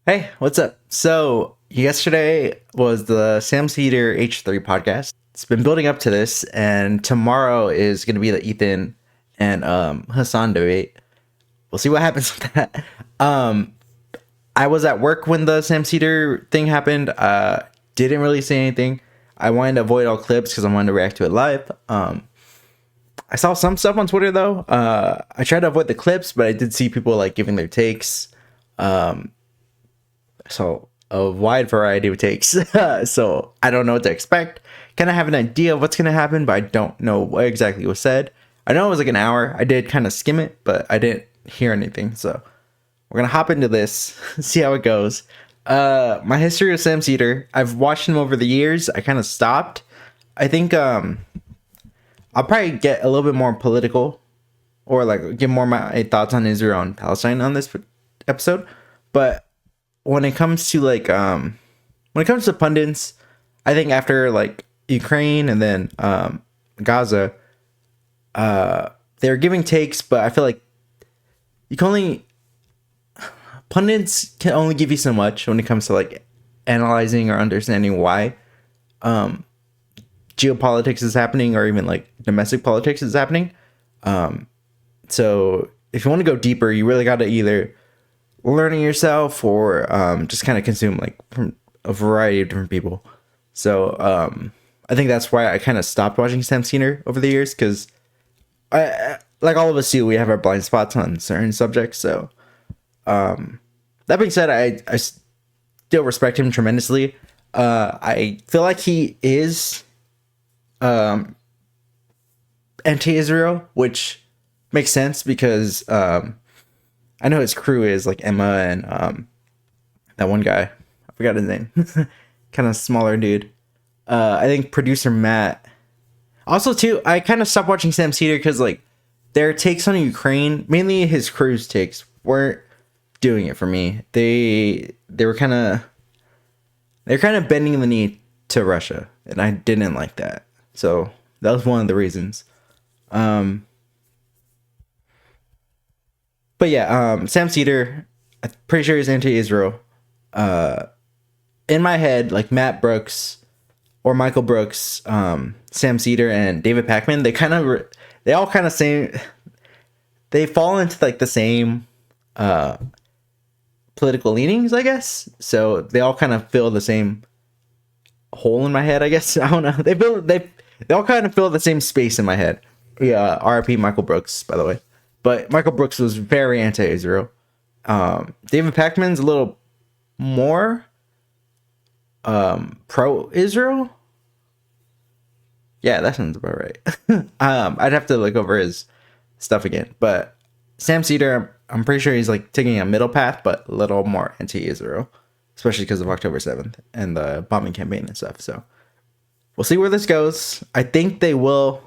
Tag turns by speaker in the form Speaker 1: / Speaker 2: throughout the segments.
Speaker 1: Hey, what's up? So, yesterday was the Sam Seder H3 podcast. It's been building up to this, and tomorrow is going to be the Ethan and Hasan debate. We'll see what happens with that. I was at work when the Sam Seder thing happened. Didn't really say anything. I wanted to avoid all clips because I wanted to react to it live. I saw some stuff on Twitter though. I tried to avoid the clips, but I did see people like giving their takes. So a wide variety of takes. So I don't know what to expect. Kind of have an idea of what's going to happen, but I don't know what exactly was said. I know it was like an hour. I did kind of skim it, but I didn't hear anything. So we're going to hop into this, see how it goes. My history of Sam Seder, I've watched him over the years. I kind of stopped. I think I'll probably get a little bit more political or like give more my thoughts on Israel and Palestine on this episode. But when it comes to pundits, I think after like Ukraine and then Gaza, they're giving takes, but I feel like you can only pundits can only give you so much when it comes to like analyzing or understanding why geopolitics is happening or even like domestic politics is happening. So if you want to go deeper, you really got to either learning yourself or just kind of consume like from a variety of different people. So I think that's why I kind of stopped watching Sam Seder over the years, because I like all of us do, we have our blind spots on certain subjects. So that being said, I still respect him tremendously. I feel like he is anti-Israel, which makes sense because I know his crew is like Emma and that one guy. I forgot his name. Kind of smaller dude. I think producer Matt. Also, too, I kind of stopped watching Sam Seder because like their takes on Ukraine, mainly his crew's takes, weren't doing it for me. They're kind of bending the knee to Russia, and I didn't like that. So that was one of the reasons. But yeah, Sam Seder, I'm pretty sure he's anti-Israel. In my head, like Matt Brooks or Michael Brooks, Sam Seder, and David Pakman, they all kind of same. They fall into like the same political leanings, I guess. So they all kind of fill the same hole in my head, I guess. I don't know. They all kind of fill the same space in my head. Yeah, R.I.P. Michael Brooks, by the way. But Michael Brooks was very anti-Israel. David Pakman's a little more pro-Israel. Yeah, that sounds about right. I'd have to look over his stuff again. But Sam Seder, I'm pretty sure he's like taking a middle path, but a little more anti-Israel, especially because of October 7th and the bombing campaign and stuff. So we'll see where this goes. I think they will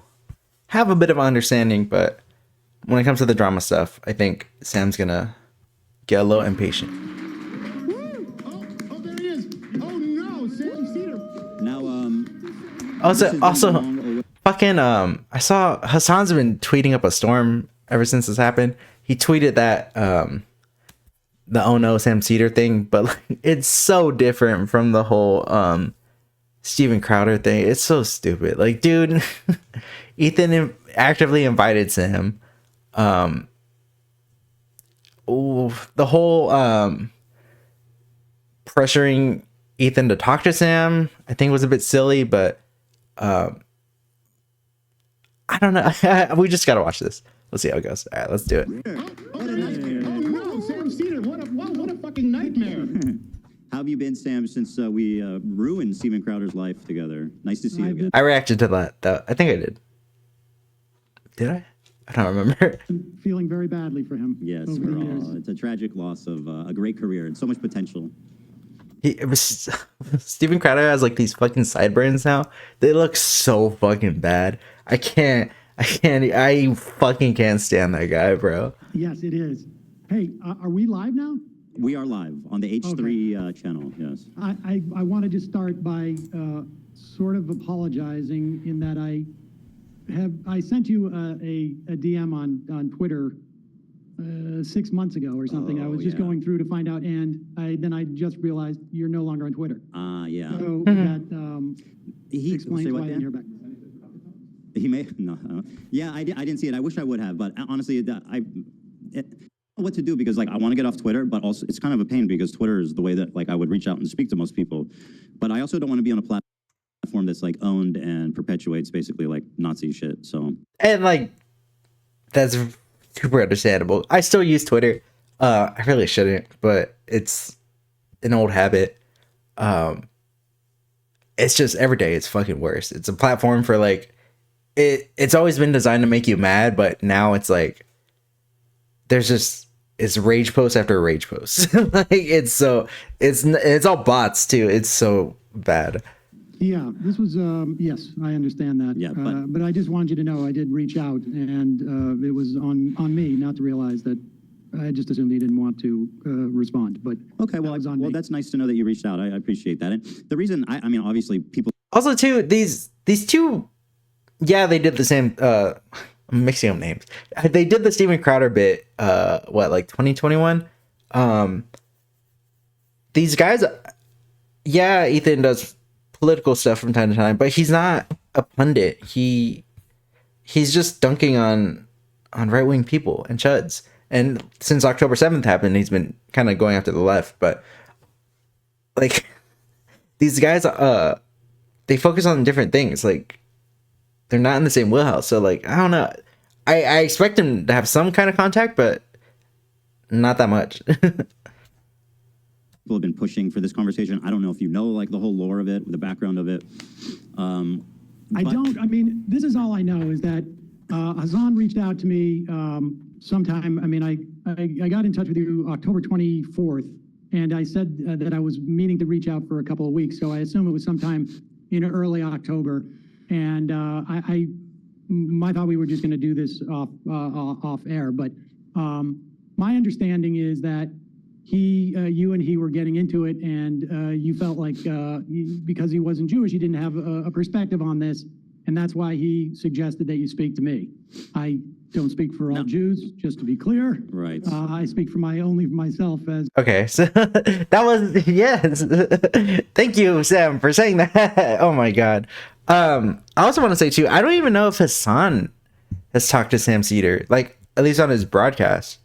Speaker 1: have a bit of understanding, but when it comes to the drama stuff, I think Sam's gonna get a little impatient.
Speaker 2: Oh, there he is. Oh no, Sam Seder.
Speaker 3: Now,
Speaker 1: Also, fucking, I saw Hasan's been tweeting up a storm ever since this happened. He tweeted that, the oh no Sam Seder thing, but like, it's so different from the whole, Steven Crowder thing. It's so stupid. Like, dude, Ethan actively invited Sam. The whole pressuring Ethan to talk to Sam, I think was a bit silly, but I don't know. We just gotta watch this. Let's see how it goes. All right, let's do it.
Speaker 2: Oh no, Sam Seder. What a fucking nightmare.
Speaker 3: how have you been, Sam, since we ruined Steven Crowder's life together? Nice to see you again.
Speaker 1: I reacted to that, though. I think I did. Did I? I don't remember.
Speaker 2: I'm feeling very badly for him.
Speaker 3: Yes,
Speaker 2: over
Speaker 3: we're
Speaker 2: the years.
Speaker 3: all. It's a tragic loss of a great career and so much potential.
Speaker 1: It was Steven Crowder has like these fucking sideburns now. They look so fucking bad. I fucking can't stand that guy, bro.
Speaker 2: Yes, it is. Hey, are we live now?
Speaker 3: We are live on the H3 channel, yes.
Speaker 2: I wanted to start by sort of apologizing in that I sent you a DM on Twitter 6 months ago or something. I was just going through to find out, and I just realized you're no longer on Twitter.
Speaker 3: Yeah.
Speaker 2: So that explains
Speaker 3: say
Speaker 2: why
Speaker 3: what,
Speaker 2: I
Speaker 3: Dan?
Speaker 2: didn't hear back.
Speaker 3: He may no. Yeah, I didn't see it. I wish I would have, but honestly, I don't know what to do, because like I want to get off Twitter, but also it's kind of a pain because Twitter is the way that like I would reach out and speak to most people, but I also don't want to be on a platform that's like owned and perpetuates basically like Nazi shit. So
Speaker 1: And like that's super understandable. I still use Twitter. I really shouldn't, but it's an old habit. It's just every day it's fucking worse. It's a platform for like it's always been designed to make you mad, but now it's like it's rage post after rage post. Like it's all bots too. It's so bad.
Speaker 2: Yeah, this was, yes, I understand that.
Speaker 3: Yeah,
Speaker 2: but I just wanted you to know I did reach out, and it was on me not to realize that. I just assumed he didn't want to respond, but
Speaker 3: okay, well, that's nice to know that you reached out. I appreciate that. And the reason, I mean, obviously people.
Speaker 1: Also too, these two, yeah, they did the same. I'm mixing up names. They did the Steven Crowder bit. Like 2021. These guys, yeah, Ethan does political stuff from time to time, but he's not a pundit. He's just dunking on right-wing people and chuds. And since October 7th happened, he's been kind of going after the left. But like these guys, they focus on different things. Like they're not in the same wheelhouse. So like I don't know. I expect him to have some kind of contact, but not that much.
Speaker 3: People have been pushing for this conversation. I don't know if you know like the whole lore of it, the background of it.
Speaker 2: I don't. I mean, this is all I know is that Hasan reached out to me sometime. I mean, I got in touch with you October 24th, and I said that I was meaning to reach out for a couple of weeks. So I assume it was sometime in early October, and my thought we were just going to do this off air. But my understanding is that you and he were getting into it, and you felt like because he wasn't Jewish, he didn't have a perspective on this, and that's why he suggested that you speak to me. I don't speak for all Jews, just to be clear.
Speaker 3: Right.
Speaker 2: I speak for only for myself as.
Speaker 1: Okay, so that was yes. Thank you, Sam, for saying that. Oh my god. I also want to say too, I don't even know if Hasan has talked to Sam Seder, like at least on his broadcast,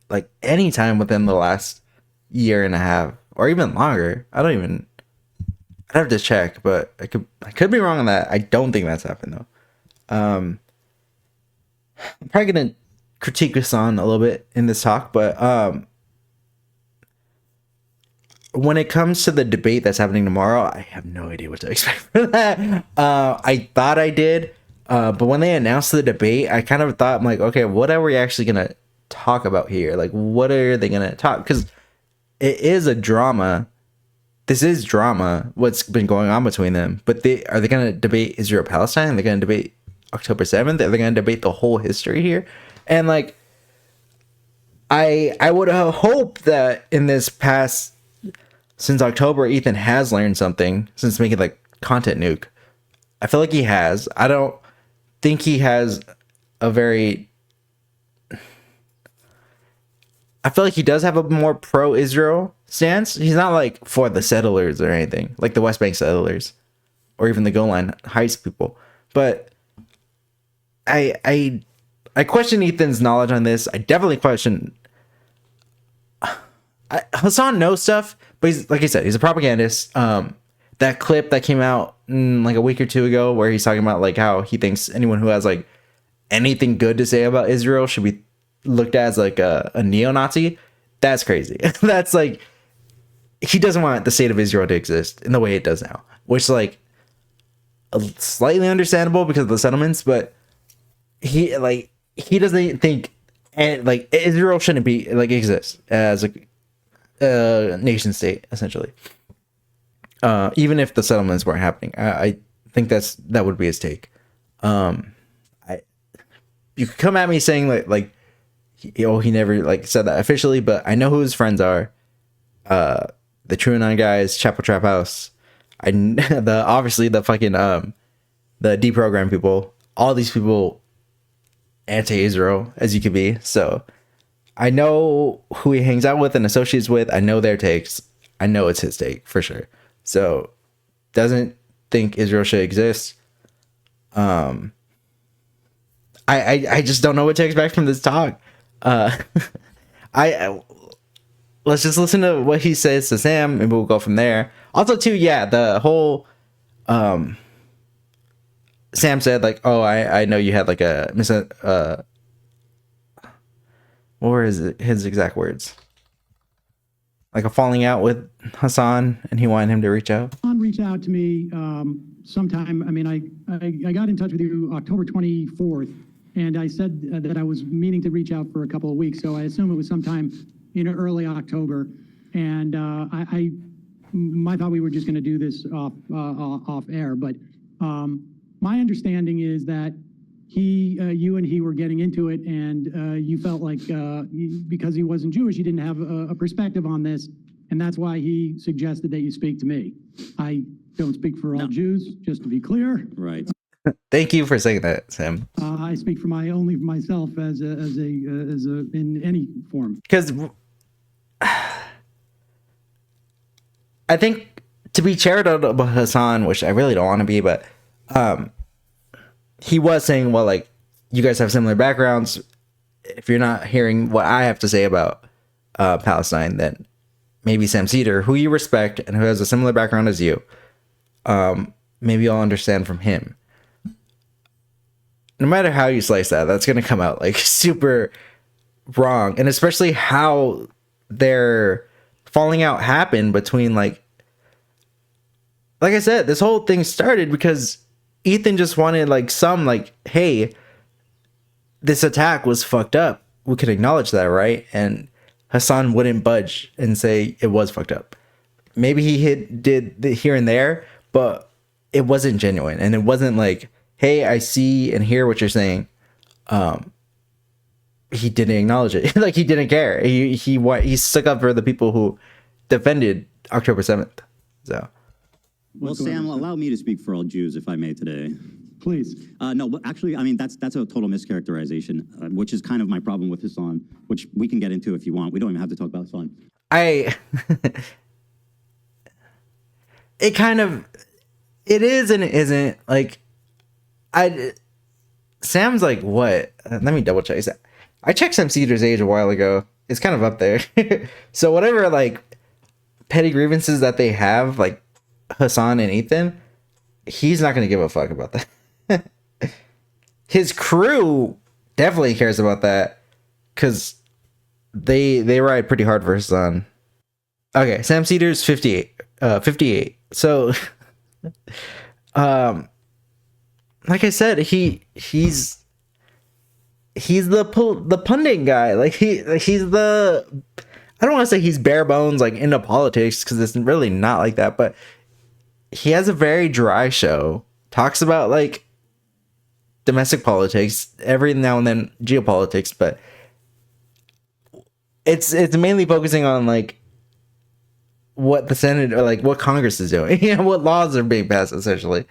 Speaker 1: like anytime within the last year and a half or even longer. I'd have to check, but I could be wrong on that. I don't think that's happened though. I'm probably gonna critique Hasan a little bit in this talk, but when it comes to the debate that's happening tomorrow, I have no idea what to expect for that. I thought I did, but when they announced the debate, I kind of thought, I'm like, okay, what are we actually gonna talk about here? Like, what are they gonna talk? Because it is a drama. This is drama. What's been going on between them? But are they gonna debate Israel Palestine? Are they gonna debate October 7th? Are they gonna debate the whole history here? And like, I would hope that in this past. Since October, Ethan has learned something since making like content nuke. I feel like he has. I don't think he has a very. I feel like he does have a more pro-Israel stance. He's not like for the settlers or anything, like the West Bank settlers, or even the Golan Heights people. But I question Ethan's knowledge on this. I definitely question. Hasan knows stuff, but he's like I said, he's a propagandist. That clip that came out like a week or two ago, where he's talking about like how he thinks anyone who has like anything good to say about Israel should be looked at as like a neo-Nazi. That's crazy. That's like he doesn't want the state of Israel to exist in the way it does now, which is like slightly understandable because of the settlements, but he doesn't think and like Israel shouldn't be like exist as a nation state essentially, even if the settlements weren't happening. I think that would be his take. You could come at me saying like he never like said that officially, but I know who his friends are. The TrueAnon guys, Chapel Trap House, obviously the fucking the deprogram people, all these people anti-Israel as you could be. So I know who he hangs out with and associates with. I know their takes. I know it's his take for sure. So doesn't think Israel should exist. I just don't know what to expect from this talk. I let's just listen to what he says to Sam, and we'll go from there. Also, too, yeah, the whole Sam said like, "Oh, I know you had like a what were his exact words? Like a falling out with Hasan, and he wanted him to reach out."
Speaker 2: Hasan reached out to me sometime. I mean, I got in touch with you October 24th, and I said that I was meaning to reach out for a couple of weeks. So I assume it was sometime in early October. And I thought we were just going to do this off air. But my understanding is that you and he were getting into it, and you felt like because he wasn't Jewish, he didn't have a perspective on this, and that's why he suggested that you speak to me. I don't speak for all Jews, just to be clear.
Speaker 3: Right.
Speaker 1: Thank you for saying that, Sam.
Speaker 2: I speak for only for myself as a in any form.
Speaker 1: Because I think to be charitable about Hasan, which I really don't want to be, but he was saying, well, like, you guys have similar backgrounds. If you're not hearing what I have to say about Palestine, then maybe Sam Seder, who you respect and who has a similar background as you, maybe you'll understand from him. No matter how you slice that, that's going to come out like super wrong. And especially how their falling out happened between like I said, this whole thing started because Ethan just wanted like hey, this attack was fucked up. We could acknowledge that, right? And Hasan wouldn't budge and say it was fucked up. Maybe he did the here and there, but it wasn't genuine. And it wasn't like, hey, I see and hear what you're saying. He didn't acknowledge it. Like, he didn't care. He stuck up for the people who defended October 7th. So,
Speaker 3: well, Sam, allow me to speak for all Jews, if I may, today.
Speaker 2: Please.
Speaker 3: No, but actually, I mean, that's a total mischaracterization, which is kind of my problem with Hasan, which we can get into if you want. We don't even have to talk about Hasan.
Speaker 1: It is and it isn't. Like, Sam's like, what? Let me double check. I checked Sam Seder's age a while ago. It's kind of up there. So whatever, like, petty grievances that they have, like Hasan and Ethan, he's not going to give a fuck about that. His crew definitely cares about that because they ride pretty hard for Hasan. Okay, Sam Seder's 58. So, like I said, he's the pundit guy. Like he's the, I don't want to say he's bare bones like into politics because it's really not like that, but he has a very dry show. Talks about like domestic politics every now and then, geopolitics, but it's mainly focusing on like what the Senate or like what Congress is doing, what laws are being passed essentially.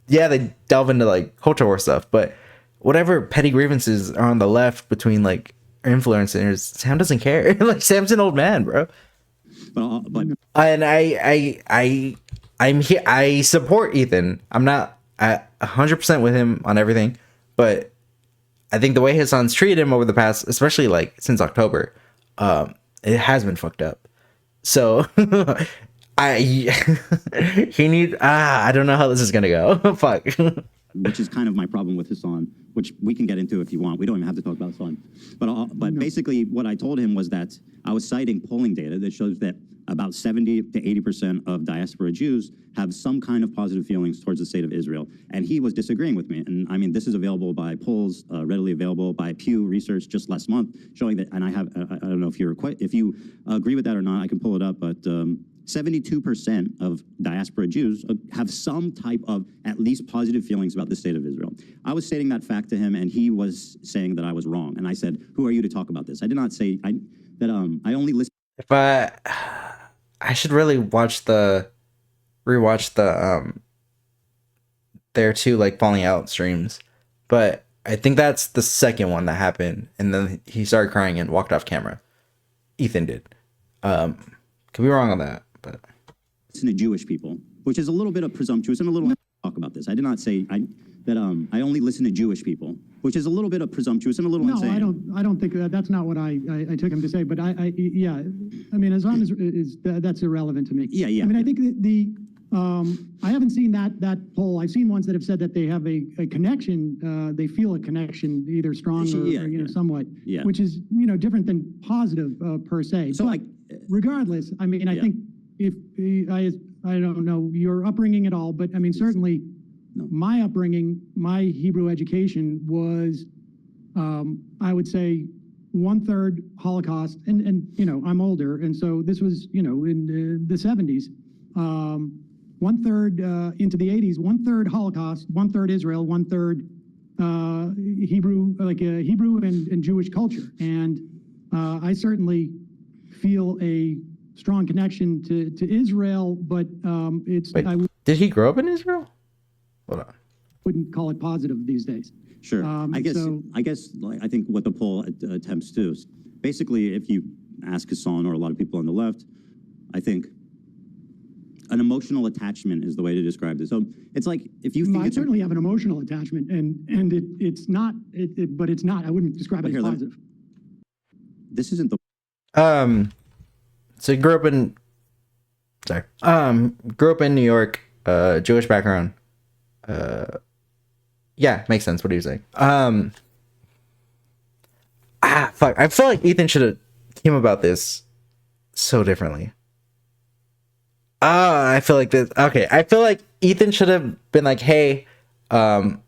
Speaker 1: Yeah, they delve into like culture war stuff, but whatever petty grievances are on the left between like influencers, Sam doesn't care. Like, Sam's an old man, bro.
Speaker 3: But
Speaker 1: And I'm here. I support Ethan. I'm not 100% with him on everything, but I think the way his sons treated him over the past, especially like since October, it has been fucked up. So I don't know how this is gonna go. Fuck.
Speaker 3: which is kind of my problem with Hasan, which we can get into if you want. We don't even have to talk about Hasan. But basically what I told him was that I was citing polling data that shows that about 70 to 80% of diaspora Jews have some kind of positive feelings towards the state of Israel. And he was disagreeing with me. And I mean, this is available by polls, readily available by Pew Research just last month, showing that, and I don't know if you agree with that or not, I can pull it up, but 72% of diaspora Jews have some type of at least positive feelings about the state of Israel. I was stating that fact to him, and he was saying that I was wrong. And I said, who are you to talk about this? I did not say I only listen.
Speaker 1: If I should really rewatch the their two like falling out streams, but I think that's the second one that happened, and then he started crying and walked off camera. Ethan did. Could be wrong on that, but
Speaker 3: listen to Jewish people, which is a little bit of presumptuous and a little talk about this. I did not say that I only listen to Jewish people, which is a little bit of presumptuous and a little
Speaker 2: No,
Speaker 3: insane.
Speaker 2: I don't think that's not what I took him to say, but yeah, I mean, as long as that's irrelevant to me.
Speaker 3: Yeah.
Speaker 2: I mean, I think I haven't seen that poll. I've seen ones that have said that they have a connection, they feel a connection, either strong or somewhat, which is, different than positive per se.
Speaker 3: So
Speaker 2: but regardless, I mean, I think if I don't know your upbringing at all, but I mean, certainly my upbringing, my Hebrew education was, I would say, 1/3 Holocaust, and I'm older, and so this was in the 70s. 1/3 into the 80s, 1/3 Holocaust, 1/3 Israel, 1/3 Hebrew, Hebrew and Jewish culture, and I certainly feel a strong connection to Israel, but it's
Speaker 1: wait, did he grow up in Israel? Hold on.
Speaker 2: Wouldn't call it positive these days.
Speaker 3: Sure. I guess I think what the poll attempts to is basically, if you ask Hasan or a lot of people on the left, I think an emotional attachment is the way to describe this. So it's like if you think
Speaker 2: I certainly have an emotional attachment, and it's not, but it's not. I wouldn't describe it as positive.
Speaker 3: This isn't the.
Speaker 1: So you grew up in New York, Jewish background. Yeah, makes sense what he was saying. Fuck. I feel like Ethan should have came about this so differently. I feel like this. Okay, I feel like Ethan should have been like, "Hey, I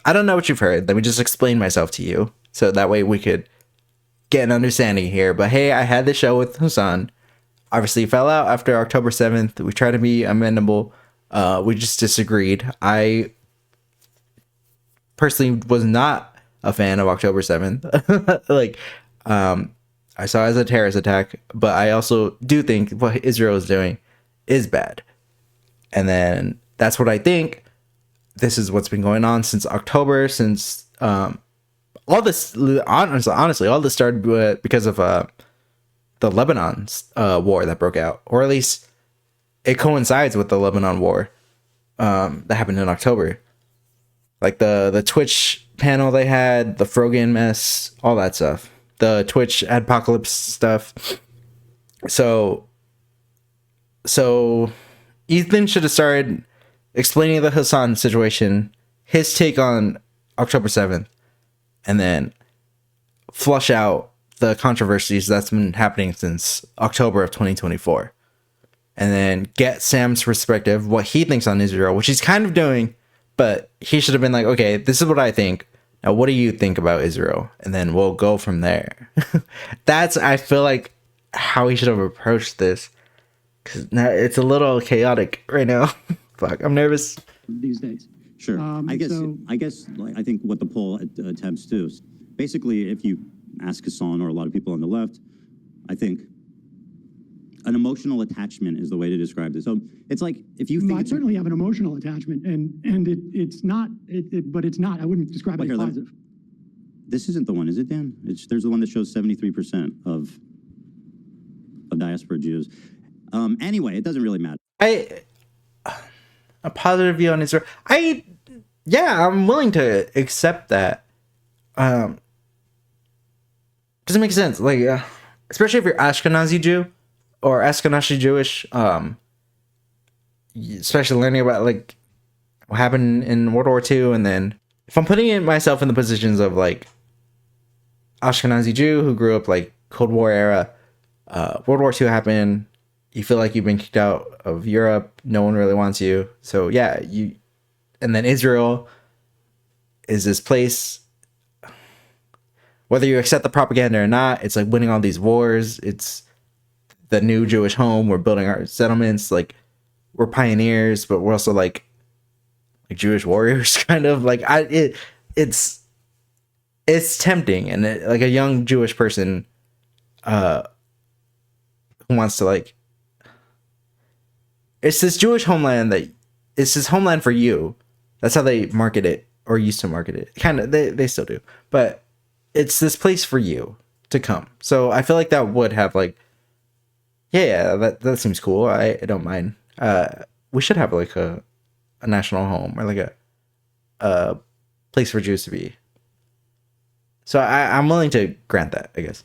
Speaker 1: don't know what you've heard. Let me just explain myself to you, so that way we could get an understanding here. But hey, I had this show with Hasan. Obviously, it fell out after October 7th. We tried to be amendable. We just disagreed. I personally was not a fan of October 7th. I saw it as a terrorist attack, but I also do think what Israel is doing is bad. And then that's what I think. This is what's been going on since October, since all this, honestly, all this started because of the Lebanon war that broke out, or at least it coincides with the Lebanon war that happened in October. Like the Twitch panel they had, the Frogan mess, all that stuff. The Twitch apocalypse stuff. So Ethan should have started explaining the Hasan situation, his take on October 7th, and then flush out the controversies that's been happening since October of 2024. And then get Sam's perspective, what he thinks on Israel, which he's kind of doing, but he should have been like, okay, this is what I think. Now, what do you think about Israel? And then we'll go from there. That's, I feel like, how he should have approached this. Because it's a little chaotic right now. Fuck, I'm nervous.
Speaker 2: These days.
Speaker 3: Sure. I guess I think what the poll attempts to is basically, if you ask Hasan or a lot of people on the left, I think an emotional attachment is the way to describe this. So it's like if you think
Speaker 2: I certainly have an emotional attachment, and it's not, but it's not. I wouldn't describe it as positive.
Speaker 3: This isn't the one, is it, Dan? There's the one that shows 73% of diaspora Jews. Anyway, it doesn't really matter.
Speaker 1: A positive view on Israel. I'm willing to accept that. Does it make sense? Like, especially if you're Ashkenazi Jew or Ashkenazi Jewish, especially learning about like what happened in World War II, and then if I'm putting myself in the positions of like Ashkenazi Jew who grew up like Cold War era, World War II happened. You feel like you've been kicked out of Europe. No one really wants you. So yeah, and then Israel is this place. Whether you accept the propaganda or not, it's like winning all these wars. It's the new Jewish home. We're building our settlements. Like, we're pioneers, but we're also like Jewish warriors, kind of. Like, it's tempting, and like a young Jewish person who wants to like. It's this Jewish homeland that it's this homeland for you. That's how they market it or used to market it. Kind of, they still do, but it's this place for you to come. So I feel like that would have like, yeah, that seems cool. I don't mind. We should have like a national home or like a place for Jews to be. So I'm willing to grant that, I guess.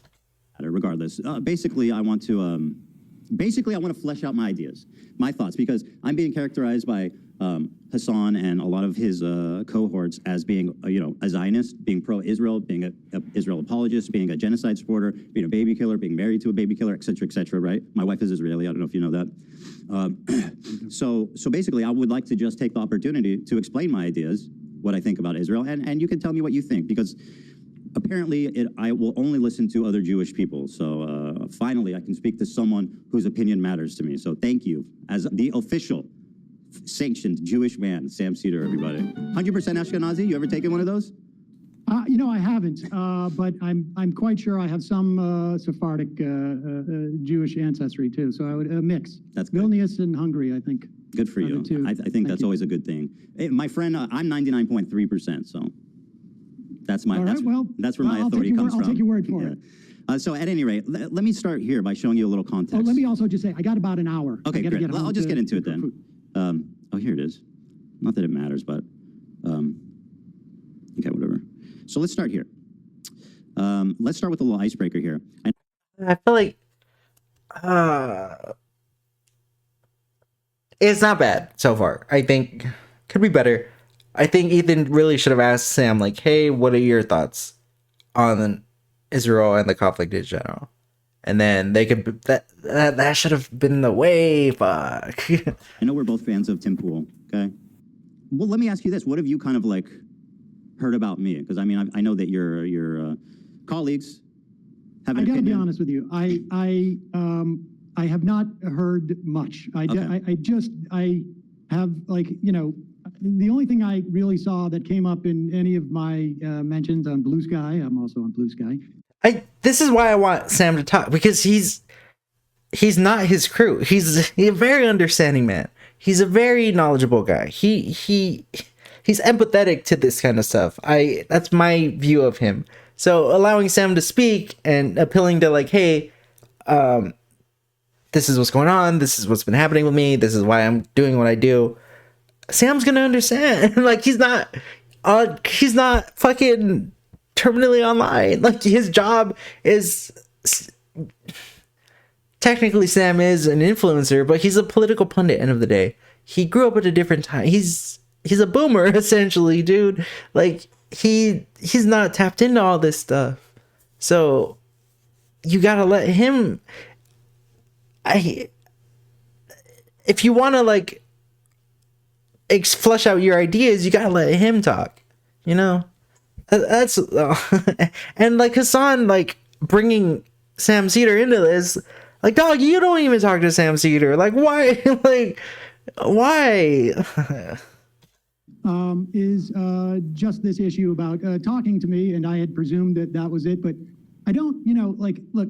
Speaker 3: Regardless, basically, I want to flesh out my ideas, my thoughts, because I'm being characterized by Hasan and a lot of his cohorts as being, a Zionist, being pro-Israel, being a Israel apologist, being a genocide supporter, being a baby killer, being married to a baby killer, et cetera, right? My wife is Israeli. I don't know if you know that. So basically, I would like to just take the opportunity to explain my ideas, what I think about Israel, and you can tell me what you think, because apparently I will only listen to other Jewish people. So finally, I can speak to someone whose opinion matters to me. So thank you. As the official sanctioned Jewish man, Sam Seder, everybody. 100% Ashkenazi? You ever taken one of those?
Speaker 2: I haven't, but I'm quite sure I have some Sephardic Jewish ancestry too. So I would mix.
Speaker 3: That's good.
Speaker 2: Vilnius and Hungary, I think.
Speaker 3: Good for you. I think that's always a good thing. Hey, my friend, I'm 99.3%, so that's my, that's where my authority comes from.
Speaker 2: I'll take your word for it.
Speaker 3: So at any rate, let me start here by showing you a little context.
Speaker 2: Oh, let me also just say, I got about an hour.
Speaker 3: Okay, great. Well, I'll just get into it then. Oh, here it is. Not that it matters, but okay, whatever. So let's start here. Let's start with a little icebreaker here.
Speaker 1: I feel like it's not bad so far. I think could be better. I think Ethan really should have asked Sam, like, hey, what are your thoughts on Israel and the conflict in general? And then they could, that should have been the way, fuck.
Speaker 3: I know we're both fans of Tim Pool, okay? Well, let me ask you this. What have you kind of like heard about me? Because I mean, I know that your colleagues have an opinion.
Speaker 2: I gotta be honest with you. I have not heard much. I have like, the only thing I really saw that came up in any of my mentions on Blue Sky, I'm also on Blue Sky.
Speaker 1: This is why I want Sam to talk, because he's not his crew. He's a very understanding man. He's a very knowledgeable guy. He's empathetic to this kind of stuff. That's my view of him. So allowing Sam to speak and appealing to like, hey, this is what's going on. This is what's been happening with me. This is why I'm doing what I do. Sam's gonna understand. Like he's not fucking terminally online. Like his job is technically Sam is an influencer, but he's a political pundit. End of the day, he grew up at a different time. He's a boomer essentially, dude. Like he's not tapped into all this stuff. So you gotta let him. If you want to like flush out your ideas, you gotta let him talk. That's and like Hasan, like bringing Sam Seder into this, like, dog, you don't even talk to Sam Seder. Like, why? Like, why?
Speaker 2: Is just this issue about talking to me, and I had presumed that was it, but I don't, like, look,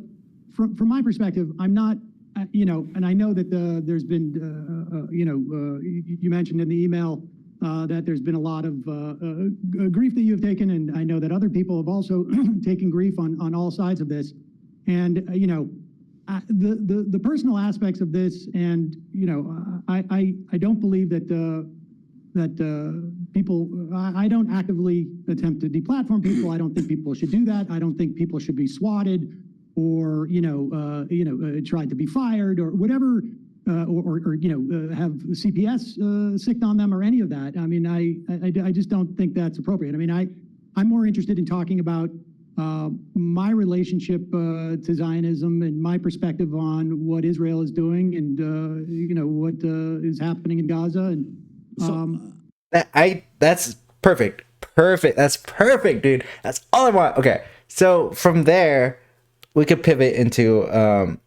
Speaker 2: from my perspective, I'm not, and I know that there's been, you mentioned in the email that there's been a lot of grief that you've taken, and I know that other people have also taken grief on all sides of this. And, the personal aspects of this, and, I don't believe that people, I don't actively attempt to deplatform people. I don't think people should do that. I don't think people should be swatted or, tried to be fired or whatever, or have CPS sicked on them or any of that. I mean, I just don't think that's appropriate. I mean, I'm more interested in talking about my relationship to Zionism and my perspective on what Israel is doing and, what is happening in Gaza. And
Speaker 1: that's perfect. That's perfect, dude. That's all I want. Okay. So from there, we could pivot into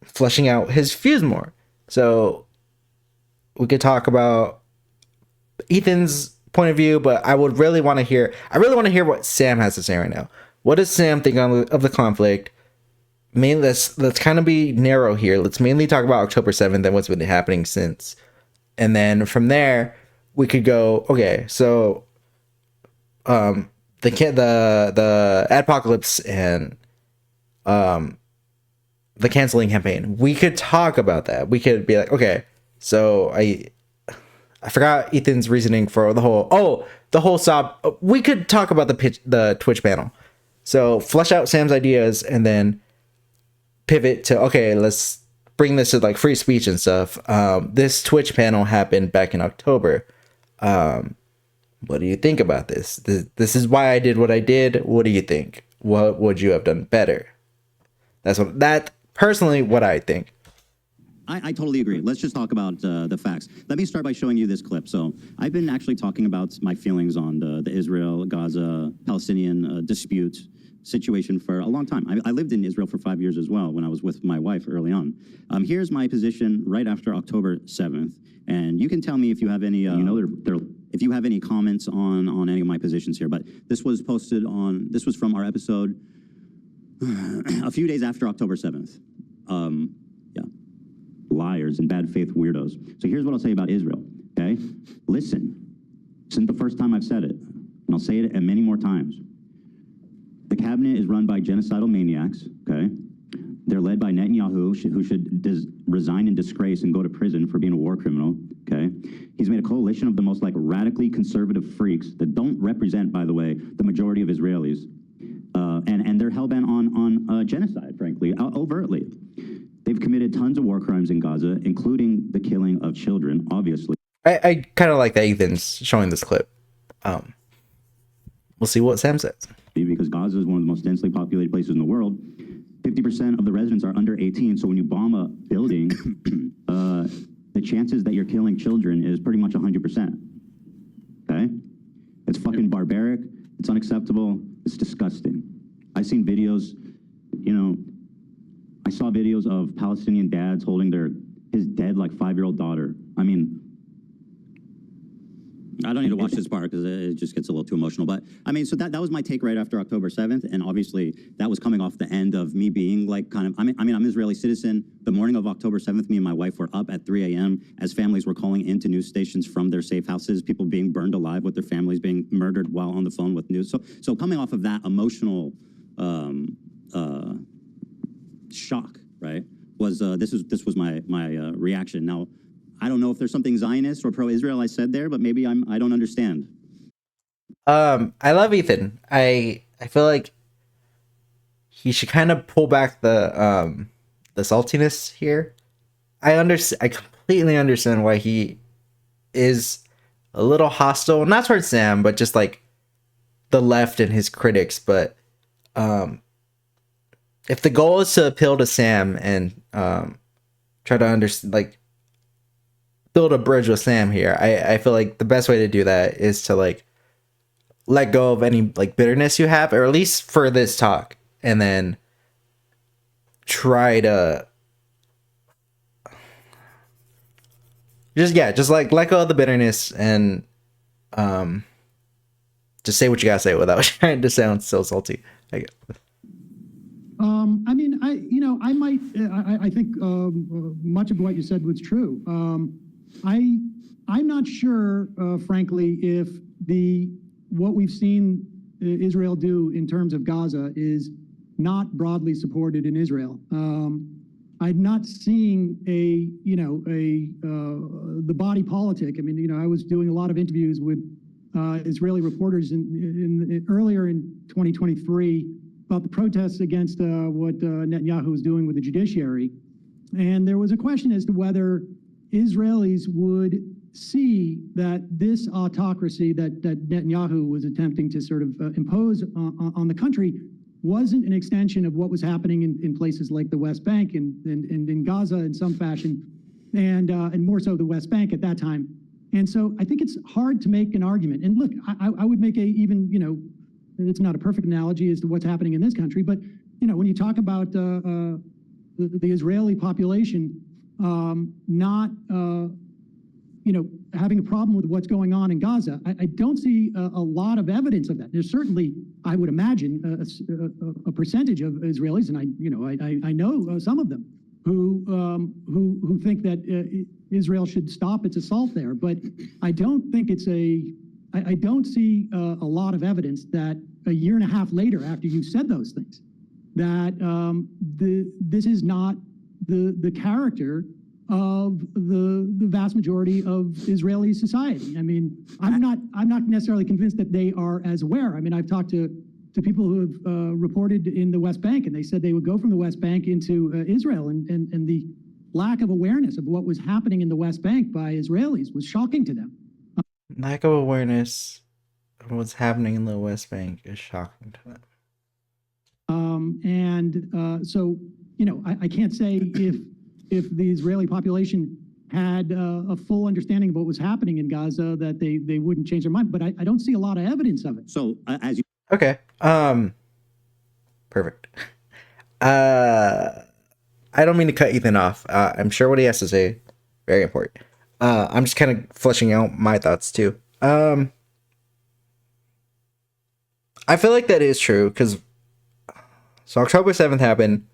Speaker 1: fleshing out his views more. So we could talk about Ethan's point of view, but I really want to hear what Sam has to say right now. What does Sam think of the conflict? Mainly, let's kind of be narrow here. Let's mainly talk about October 7th and what's been happening since. And then from there, we could go, okay, so the apocalypse and the canceling campaign. We could talk about that. We could be like, okay, so I forgot Ethan's reasoning for the whole stop. We could talk about the Twitch panel. So flesh out Sam's ideas and then pivot to, okay, let's bring this to like free speech and stuff. This Twitch panel happened back in October. What do you think about this? This is why I did what I did. What do you think? What would you have done better? That's personally what I think.
Speaker 3: I totally agree. Let's just talk about the facts. Let me start by showing you this clip. So I've been actually talking about my feelings on the Israel-Gaza Palestinian dispute situation for a long time. I lived in Israel for 5 years as well when I was with my wife early on. Here's my position right after October 7th. And you can tell me if you have any, if you have any comments on any of my positions here. But this was this was from our episode a few days after October 7th. Yeah. Liars and bad faith weirdos. So here's what I'll say about Israel, okay? Listen, since the first time I've said it, and I'll say it many more times, the cabinet is run by genocidal maniacs, okay? They're led by Netanyahu, who should resign in disgrace and go to prison for being a war criminal, okay? He's made a coalition of the most like radically conservative freaks that don't represent, by the way, the majority of Israelis. And they're hell-bent on genocide, frankly, overtly. They've committed tons of war crimes in Gaza, including the killing of children, obviously.
Speaker 1: I kind of like that Ethan's showing this clip. We'll see what Sam says.
Speaker 3: Because Gaza is one of the most densely populated places in the world. 50% of the residents are under 18, so when you bomb a building, the chances that you're killing children is pretty much 100%. Okay? It's fucking barbaric. It's unacceptable. It's disgusting. I've seen videos, I saw videos of Palestinian dads holding his dead, like, 5-year-old daughter. I mean, I don't need to watch this part because it just gets a little too emotional. But I mean, so that was my take right after October 7th. And obviously that was coming off the end of me being like I'm an Israeli citizen. The morning of October 7th, me and my wife were up at 3 a.m. as families were calling into news stations from their safe houses, people being burned alive with their families being murdered while on the phone with news. So coming off of that emotional shock, right, was this was my reaction. Now, I don't know if there's something Zionist or pro-Israel I said there, but maybe I don't understand.
Speaker 1: I love Ethan. I feel like he should kind of pull back the saltiness here. I completely understand why he is a little hostile, not towards Sam, but just like the left and his critics. But if the goal is to appeal to Sam and try to understand, like, build a bridge with Sam here, I feel like the best way to do that is to like let go of any like bitterness you have, or at least for this talk, and then try to just like let go of the bitterness and just say what you gotta say without trying to sound so salty, I guess.
Speaker 2: I mean, I think much of what you said was true. I'm not sure, frankly, if what we've seen Israel do in terms of Gaza is not broadly supported in Israel. I'm not seeing the body politic. I mean, I was doing a lot of interviews with Israeli reporters earlier in 2023 about the protests against what Netanyahu was doing with the judiciary. And there was a question as to whether Israelis would see that this autocracy that Netanyahu was attempting to sort of impose on the country wasn't an extension of what was happening in places like the West Bank and in Gaza in some fashion, and more so the West Bank at that time. And so I think it's hard to make an argument. And look, I would make it's not a perfect analogy as to what's happening in this country, but when you talk about the Israeli population not having a problem with what's going on in Gaza, I don't see a lot of evidence of that. There's certainly, I would imagine, a percentage of Israelis, and I know some of them who think that Israel should stop its assault there, but I don't think it's a I don't see a lot of evidence that a year and a half later, after you said those things, that this is not the character of the vast majority of Israeli society. I mean, I'm not necessarily convinced that they are as aware. I mean, I've talked to people who have reported in the West Bank, and they said they would go from the West Bank into Israel, and the lack of awareness of what was happening in the West Bank by Israelis was shocking to them.
Speaker 1: Lack of awareness of what's happening in the West Bank is shocking to them.
Speaker 2: So, you know, I can't say if the Israeli population had a full understanding of what was happening in Gaza that they wouldn't change their mind, but I don't see a lot of evidence of it.
Speaker 3: So as you
Speaker 1: Okay. Perfect. I don't mean to cut Ethan off. I'm sure what he has to say, very important. I'm just kind of fleshing out my thoughts too. I feel like that is true because so October 7th happened.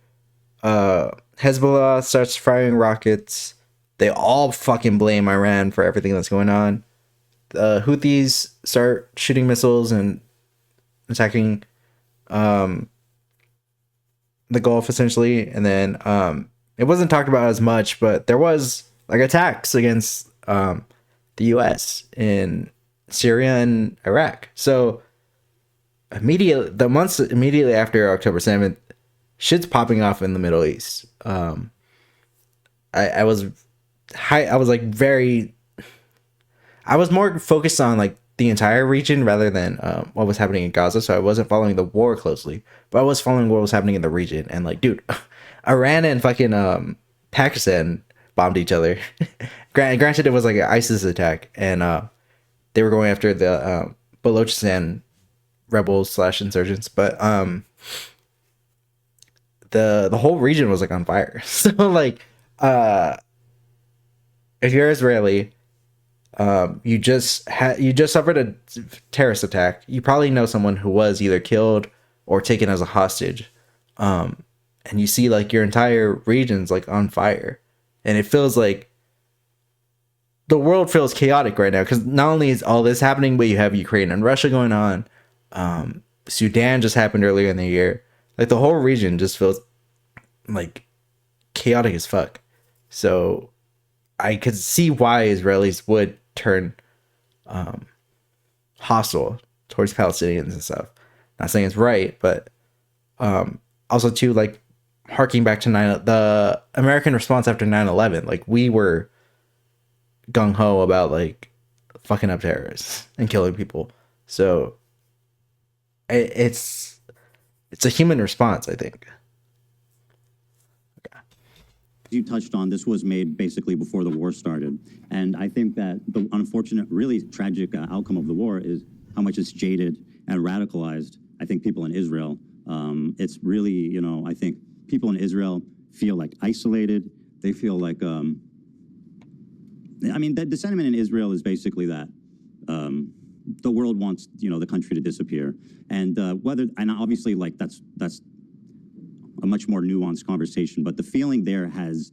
Speaker 1: Hezbollah starts firing rockets. They all fucking blame Iran for everything that's going on. The Houthis start shooting missiles and attacking the Gulf essentially, and then it wasn't talked about as much, but there was like attacks against the US in Syria and Iraq. So the months immediately after October 7th, shit's popping off in the Middle East. I was more focused on like the entire region rather than what was happening in Gaza. So I wasn't following the war closely, but I was following what was happening in the region. And like, dude, Iran and fucking Pakistan bombed each other. Granted, it was like an ISIS attack, and they were going after the Balochistan rebels / insurgents, but the whole region was like on fire. So like, if you're Israeli, you just suffered a terrorist attack. You probably know someone who was either killed or taken as a hostage, and you see like your entire region's like on fire, and it feels like the world feels chaotic right now because not only is all this happening, but you have Ukraine and Russia going on. Sudan just happened earlier in the year. Like the whole region just feels like chaotic as fuck. So I could see why Israelis would turn hostile towards Palestinians and stuff. Not saying it's right, but also too, like harking back to the American response after 9/11, like we were gung-ho about like fucking up terrorists and killing people. So it's a human response, I think.
Speaker 3: you touched on, this was made basically before the war started. And I think that the unfortunate, really tragic outcome of the war is how much it's jaded and radicalized, I think, people in Israel. It's really, you know, I think people in Israel feel like isolated. They feel like, I mean, the sentiment in Israel is basically that the world wants, you know, the country to disappear. And and obviously, like, that's a much more nuanced conversation, but the feeling there has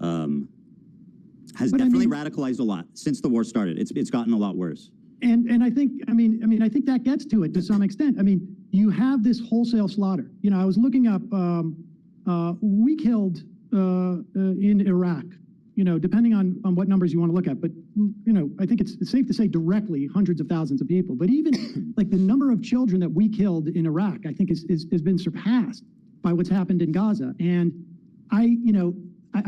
Speaker 3: definitely radicalized a lot since the war started. It's gotten a lot worse.
Speaker 2: And I think, I mean, I think that gets to it to some extent. I mean, you have this wholesale slaughter. You know, I was looking up, we killed in Iraq, you know, depending on what numbers you want to look at, but, you know, I think it's safe to say directly hundreds of thousands of people. But even like the number of children that we killed in Iraq, I think has been surpassed by what's happened in Gaza. And I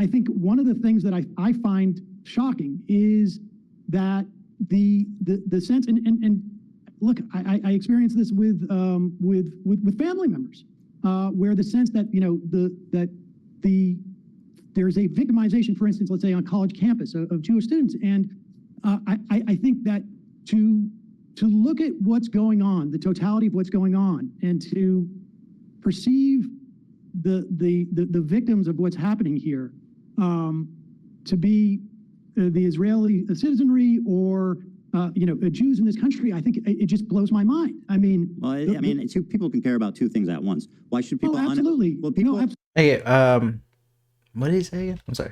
Speaker 2: think one of the things that I find shocking is that the sense, and look, I experienced this with family members, where the sense that, you know, there's a victimization, for instance, let's say on college campus of Jewish students. And I think that to look at what's going on, the totality of what's going on, and to perceive the victims of what's happening here to be the Israeli citizenry or Jews in this country, I think it just blows my mind. I mean,
Speaker 3: well, I mean, two people can care about two things at once. Why should people?
Speaker 2: Oh, absolutely.
Speaker 3: Well, people.
Speaker 2: No,
Speaker 1: Hey, what did he say again? I'm sorry.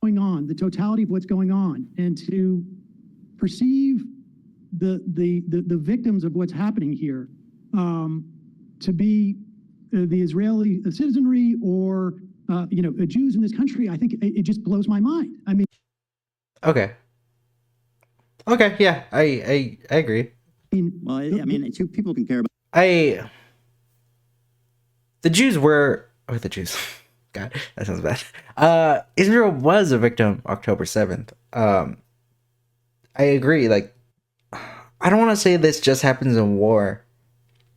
Speaker 2: Going on, the totality of what's going on, and to perceive the victims of what's happening here to be the Israeli citizenry or Jews in this country, I think it just blows my mind. I mean,
Speaker 1: Okay. Okay. Yeah, I agree.
Speaker 3: Well, I mean, two people can care about.
Speaker 1: The Jews were, or the Jews. God, that sounds bad. Israel was a victim October 7th. I agree. Like, I don't want to say this just happens in war,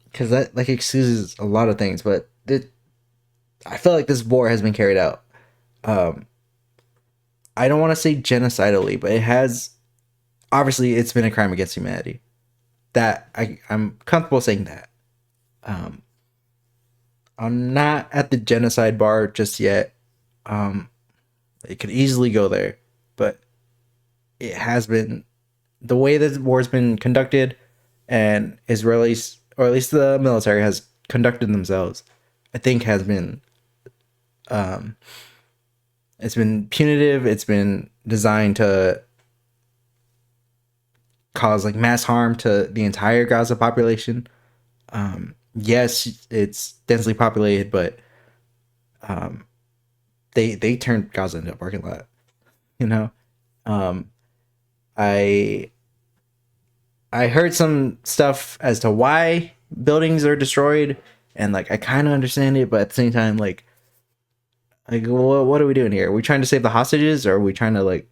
Speaker 1: because that like excuses a lot of things, but I feel like this war has been carried out. I don't want to say genocidally, but it has. Obviously, it's been a crime against humanity. That I'm comfortable saying that. I'm not at the genocide bar just yet. It could easily go there, but it has been the way this war has been conducted, and Israelis, or at least the military, has conducted themselves. I think has been, it's been punitive. It's been designed to cause like mass harm to the entire Gaza population. Yes, it's densely populated, but they turned Gaza into a parking lot. You know, I heard some stuff as to why buildings are destroyed, and like I kind of understand it, but at the same time, like what are we doing here? Are we trying to save the hostages, or are we trying to like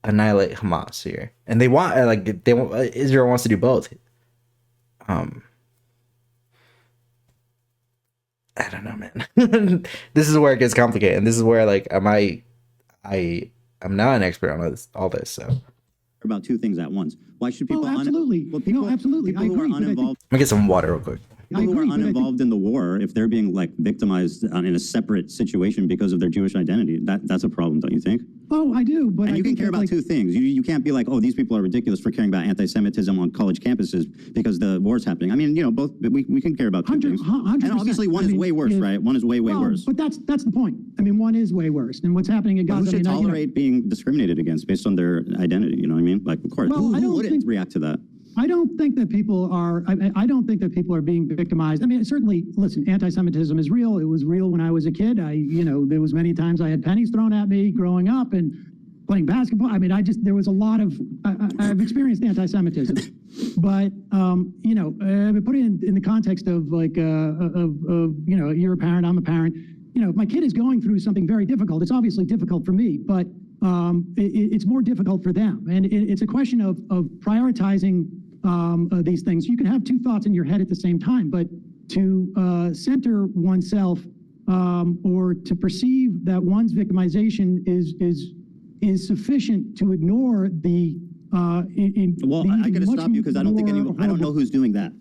Speaker 1: annihilate Hamas here? And they want Israel wants to do both. I don't know, man. This is where it gets complicated, and this is where like I'm not an expert on all this, so.
Speaker 3: About two things at once. Why should people?
Speaker 2: Absolutely. No, absolutely.
Speaker 3: People who are uninvolved.
Speaker 1: Let me get some water real quick.
Speaker 3: People who are uninvolved in the war, if they're being like victimized in a separate situation because of their Jewish identity, that's a problem, don't you think?
Speaker 2: Oh, I do. But
Speaker 3: and you can care about two things. You can't be like, oh, these people are ridiculous for caring about anti-Semitism on college campuses because the war's happening. I mean, both we can care about two things.
Speaker 2: 100%.
Speaker 3: And obviously, one is way worse, right? One is way worse.
Speaker 2: But that's the point. I mean, one is way worse. And what's happening in Gaza?
Speaker 3: Who should tolerate being discriminated against based on their identity? You know what I mean? Like, of course, who wouldn't react to that?
Speaker 2: I don't think that people are. I don't think that people are being victimized. I mean, certainly, listen, anti-Semitism is real. It was real when I was a kid. There was many times I had pennies thrown at me growing up and playing basketball. I mean, there was a lot of. I've experienced anti-Semitism, but put it in the context of like you're a parent, I'm a parent. If my kid is going through something very difficult, it's obviously difficult for me, but it's more difficult for them, and it's a question of prioritizing. These things. You can have two thoughts in your head at the same time, but to center oneself or to perceive that one's victimization is sufficient to ignore the.
Speaker 3: I got to stop you because I don't think I don't know who's doing that.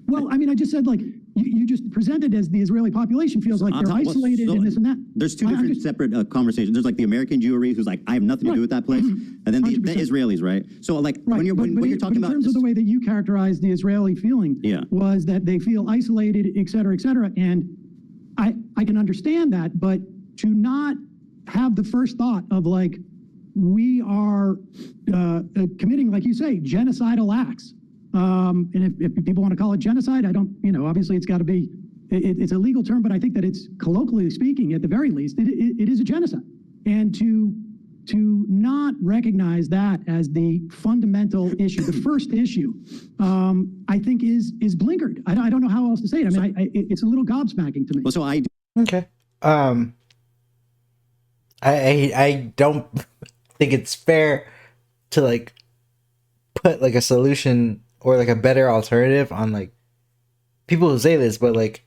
Speaker 2: Well, I mean, I just said like you just presented as the Israeli population feels like they're isolated and this and that.
Speaker 3: There's two different separate conversations. There's like the American Jewry who's like, I have nothing to do with that place, and then the Israelis, right? So like when you're talking about
Speaker 2: in terms of the way that you characterized the Israeli feeling, was that they feel isolated, et cetera, and I can understand that, but to not have the first thought of like we are committing, like you say, genocidal acts. And if people want to call it genocide, I don't, obviously it's got to be, it's a legal term, but I think that it's colloquially speaking, at the very least, it is a genocide. And to not recognize that as the fundamental issue, the first issue, I think is blinkered. I don't know how else to say it. I mean, it's a little gobsmacking to me.
Speaker 3: Well, so
Speaker 1: okay. I don't think it's fair to like put like a solution or like a better alternative on like people who say this, but like,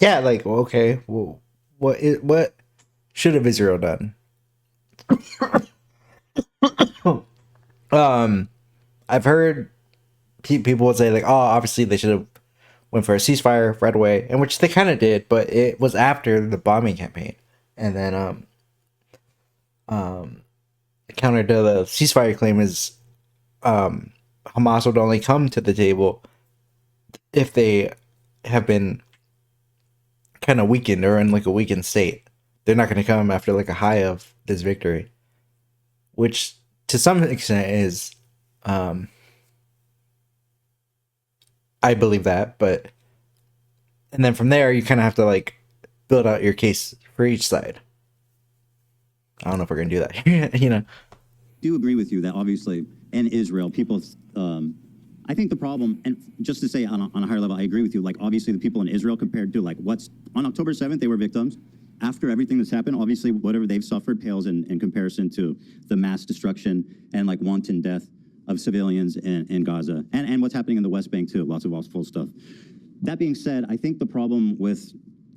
Speaker 1: yeah, like, well, okay, well, what should have Israel done? I've heard people would say like, oh, obviously they should have went for a ceasefire right away, and which they kind of did, but it was after the bombing campaign, and then counter to the ceasefire claim is Hamas would only come to the table if they have been kind of weakened or in like a weakened state. They're not going to come after like a high of this victory, which to some extent is I believe that, but and then from there you kind of have to like build out your case for each side. I don't know if we're gonna do that. You know.
Speaker 3: Do agree with you that obviously in Israel, people, I think the problem, and just to say on a higher level, I agree with you. Like obviously the people in Israel compared to like what's on October 7th, they were victims. After everything that's happened, obviously whatever they've suffered pales in comparison to the mass destruction and like wanton death of civilians in Gaza and what's happening in the West Bank too. Lots of awful stuff. That being said, I think the problem with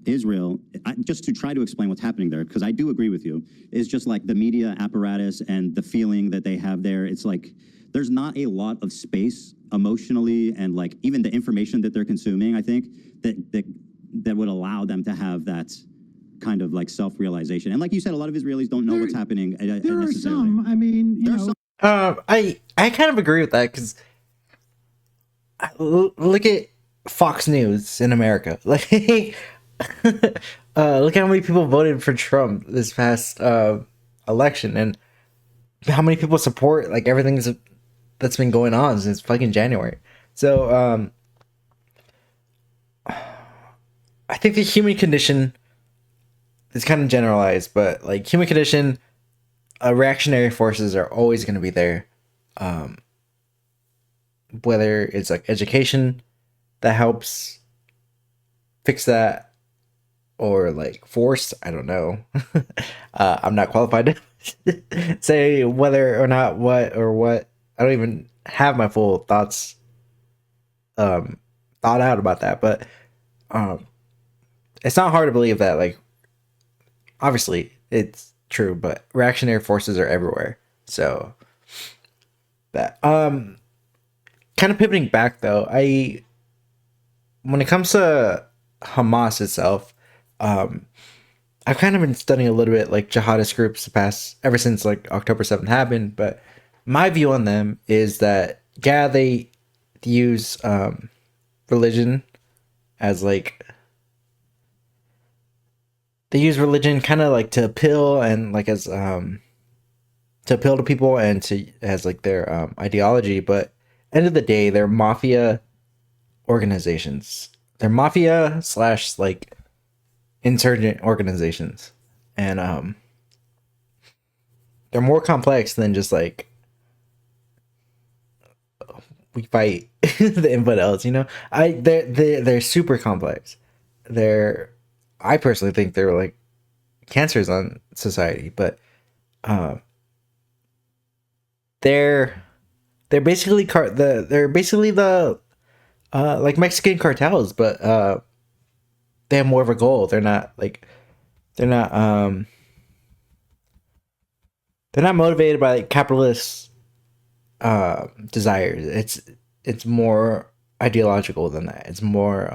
Speaker 3: Israel, just to try to explain what's happening there, because I do agree with you, is just like the media apparatus and the feeling that they have there. It's like there's not a lot of space emotionally and like even the information that they're consuming, I think, that would allow them to have that kind of like self-realization. And like you said, a lot of Israelis don't know what's happening.
Speaker 2: There are some, I mean, you know.
Speaker 1: I kind of agree with that because look at Fox News in America. Like, look at how many people voted for Trump this past election, and how many people support like everything that's been going on since fucking January. So I think the human condition is kind of generalized, but like human condition, reactionary forces are always going to be there. Whether it's like education that helps fix that, or like force, I don't know. I'm not qualified to say whether or not what. I don't even have my full thoughts thought out about that, but it's not hard to believe that, like, obviously it's true, but reactionary forces are everywhere. So that kind of pivoting back though, when it comes to Hamas itself, I've kind of been studying a little bit like jihadist groups ever since like October 7th happened, but my view on them is that yeah, they use religion as like they use religion kind of like to appeal and like as to appeal to people and to as like their ideology, but end of the day they're mafia organizations. They're mafia / like insurgent organizations, and they're more complex than just like we fight the infidels, you know. They're super complex. I personally think they're like cancers on society, but they're basically the like Mexican cartels, but they have more of a goal. They're not motivated by like capitalist desires. It's more ideological than that. It's more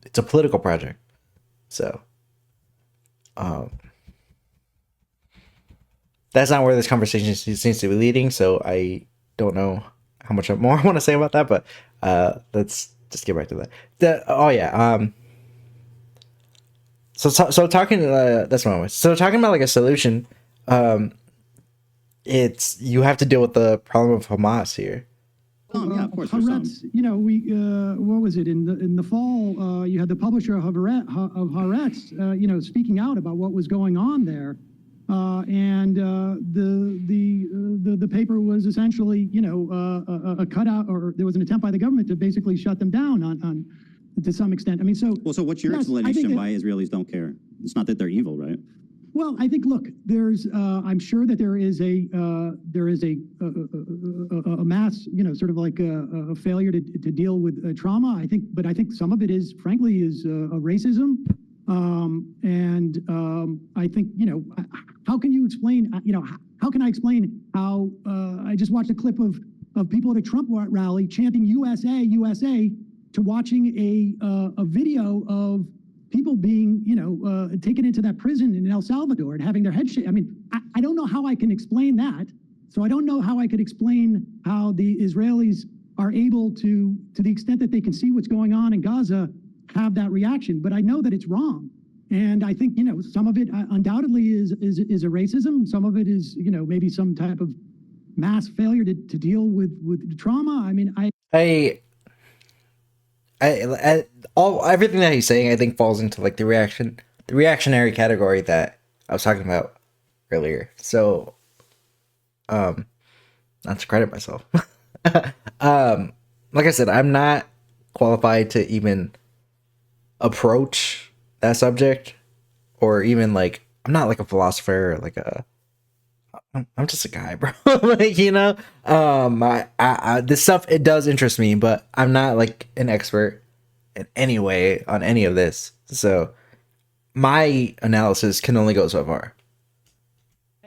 Speaker 1: it's a political project. So that's not where this conversation seems to be leading, so I don't know how much more I want to say about that, but let's just get back to that. So talking that's what I was. So talking about like a solution, it's you have to deal with the problem of Hamas here.
Speaker 3: Yeah, of course.
Speaker 2: Haaretz, you know, we what was it in the fall? You had the publisher of Haaretz, you know, speaking out about what was going on there, and the paper was essentially, you know, a cutout, or there was an attempt by the government to basically shut them down on to some extent. I mean, so
Speaker 3: well, so what's your explanation why Israelis don't care? It's not that they're evil, right?
Speaker 2: Well, I think, look, there's, I'm sure that there is a mass, you know, sort of like a failure to deal with trauma. But I think some of it is, frankly, is racism. I think, you know, how can you explain, you know, how can I explain how I just watched a clip of people at a Trump rally chanting USA, USA, to watching a video of people being, you know, taken into that prison in El Salvador and having their head shaved. I mean, I don't know how I can explain that. So I don't know how I could explain how the Israelis are able to the extent that they can see what's going on in Gaza, have that reaction. But I know that it's wrong. And I think, you know, some of it undoubtedly is a racism. Some of it is, you know, maybe some type of mass failure to deal with trauma. I mean,
Speaker 1: Everything that he's saying, I think, falls into like the reactionary category that I was talking about earlier. So, not to credit myself. Like I said, I'm not qualified to even approach that subject, or even like I'm not like a philosopher or like a. I'm just a guy, bro. Like, this stuff, it does interest me, but I'm not like an expert in any way on any of this. So my analysis can only go so far.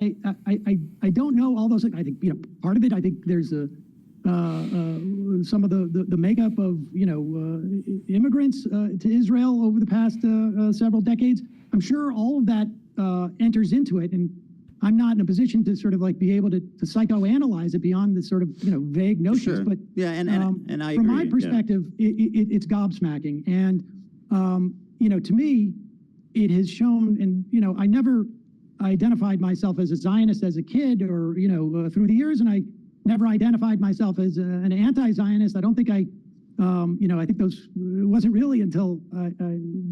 Speaker 2: I don't know all those. I think, part of it, I think there's some of the makeup of, immigrants to Israel over the past several decades. I'm sure all of that enters into it. And I'm not in a position to sort of like be able to psychoanalyze it beyond the sort of, vague notions.
Speaker 3: Sure.
Speaker 2: But
Speaker 3: yeah, and I
Speaker 2: from
Speaker 3: agree,
Speaker 2: my perspective, it's gobsmacking. And, to me, it has shown, and, I never identified myself as a Zionist as a kid or, through the years, and I never identified myself as an anti-Zionist. I don't think I think it wasn't really until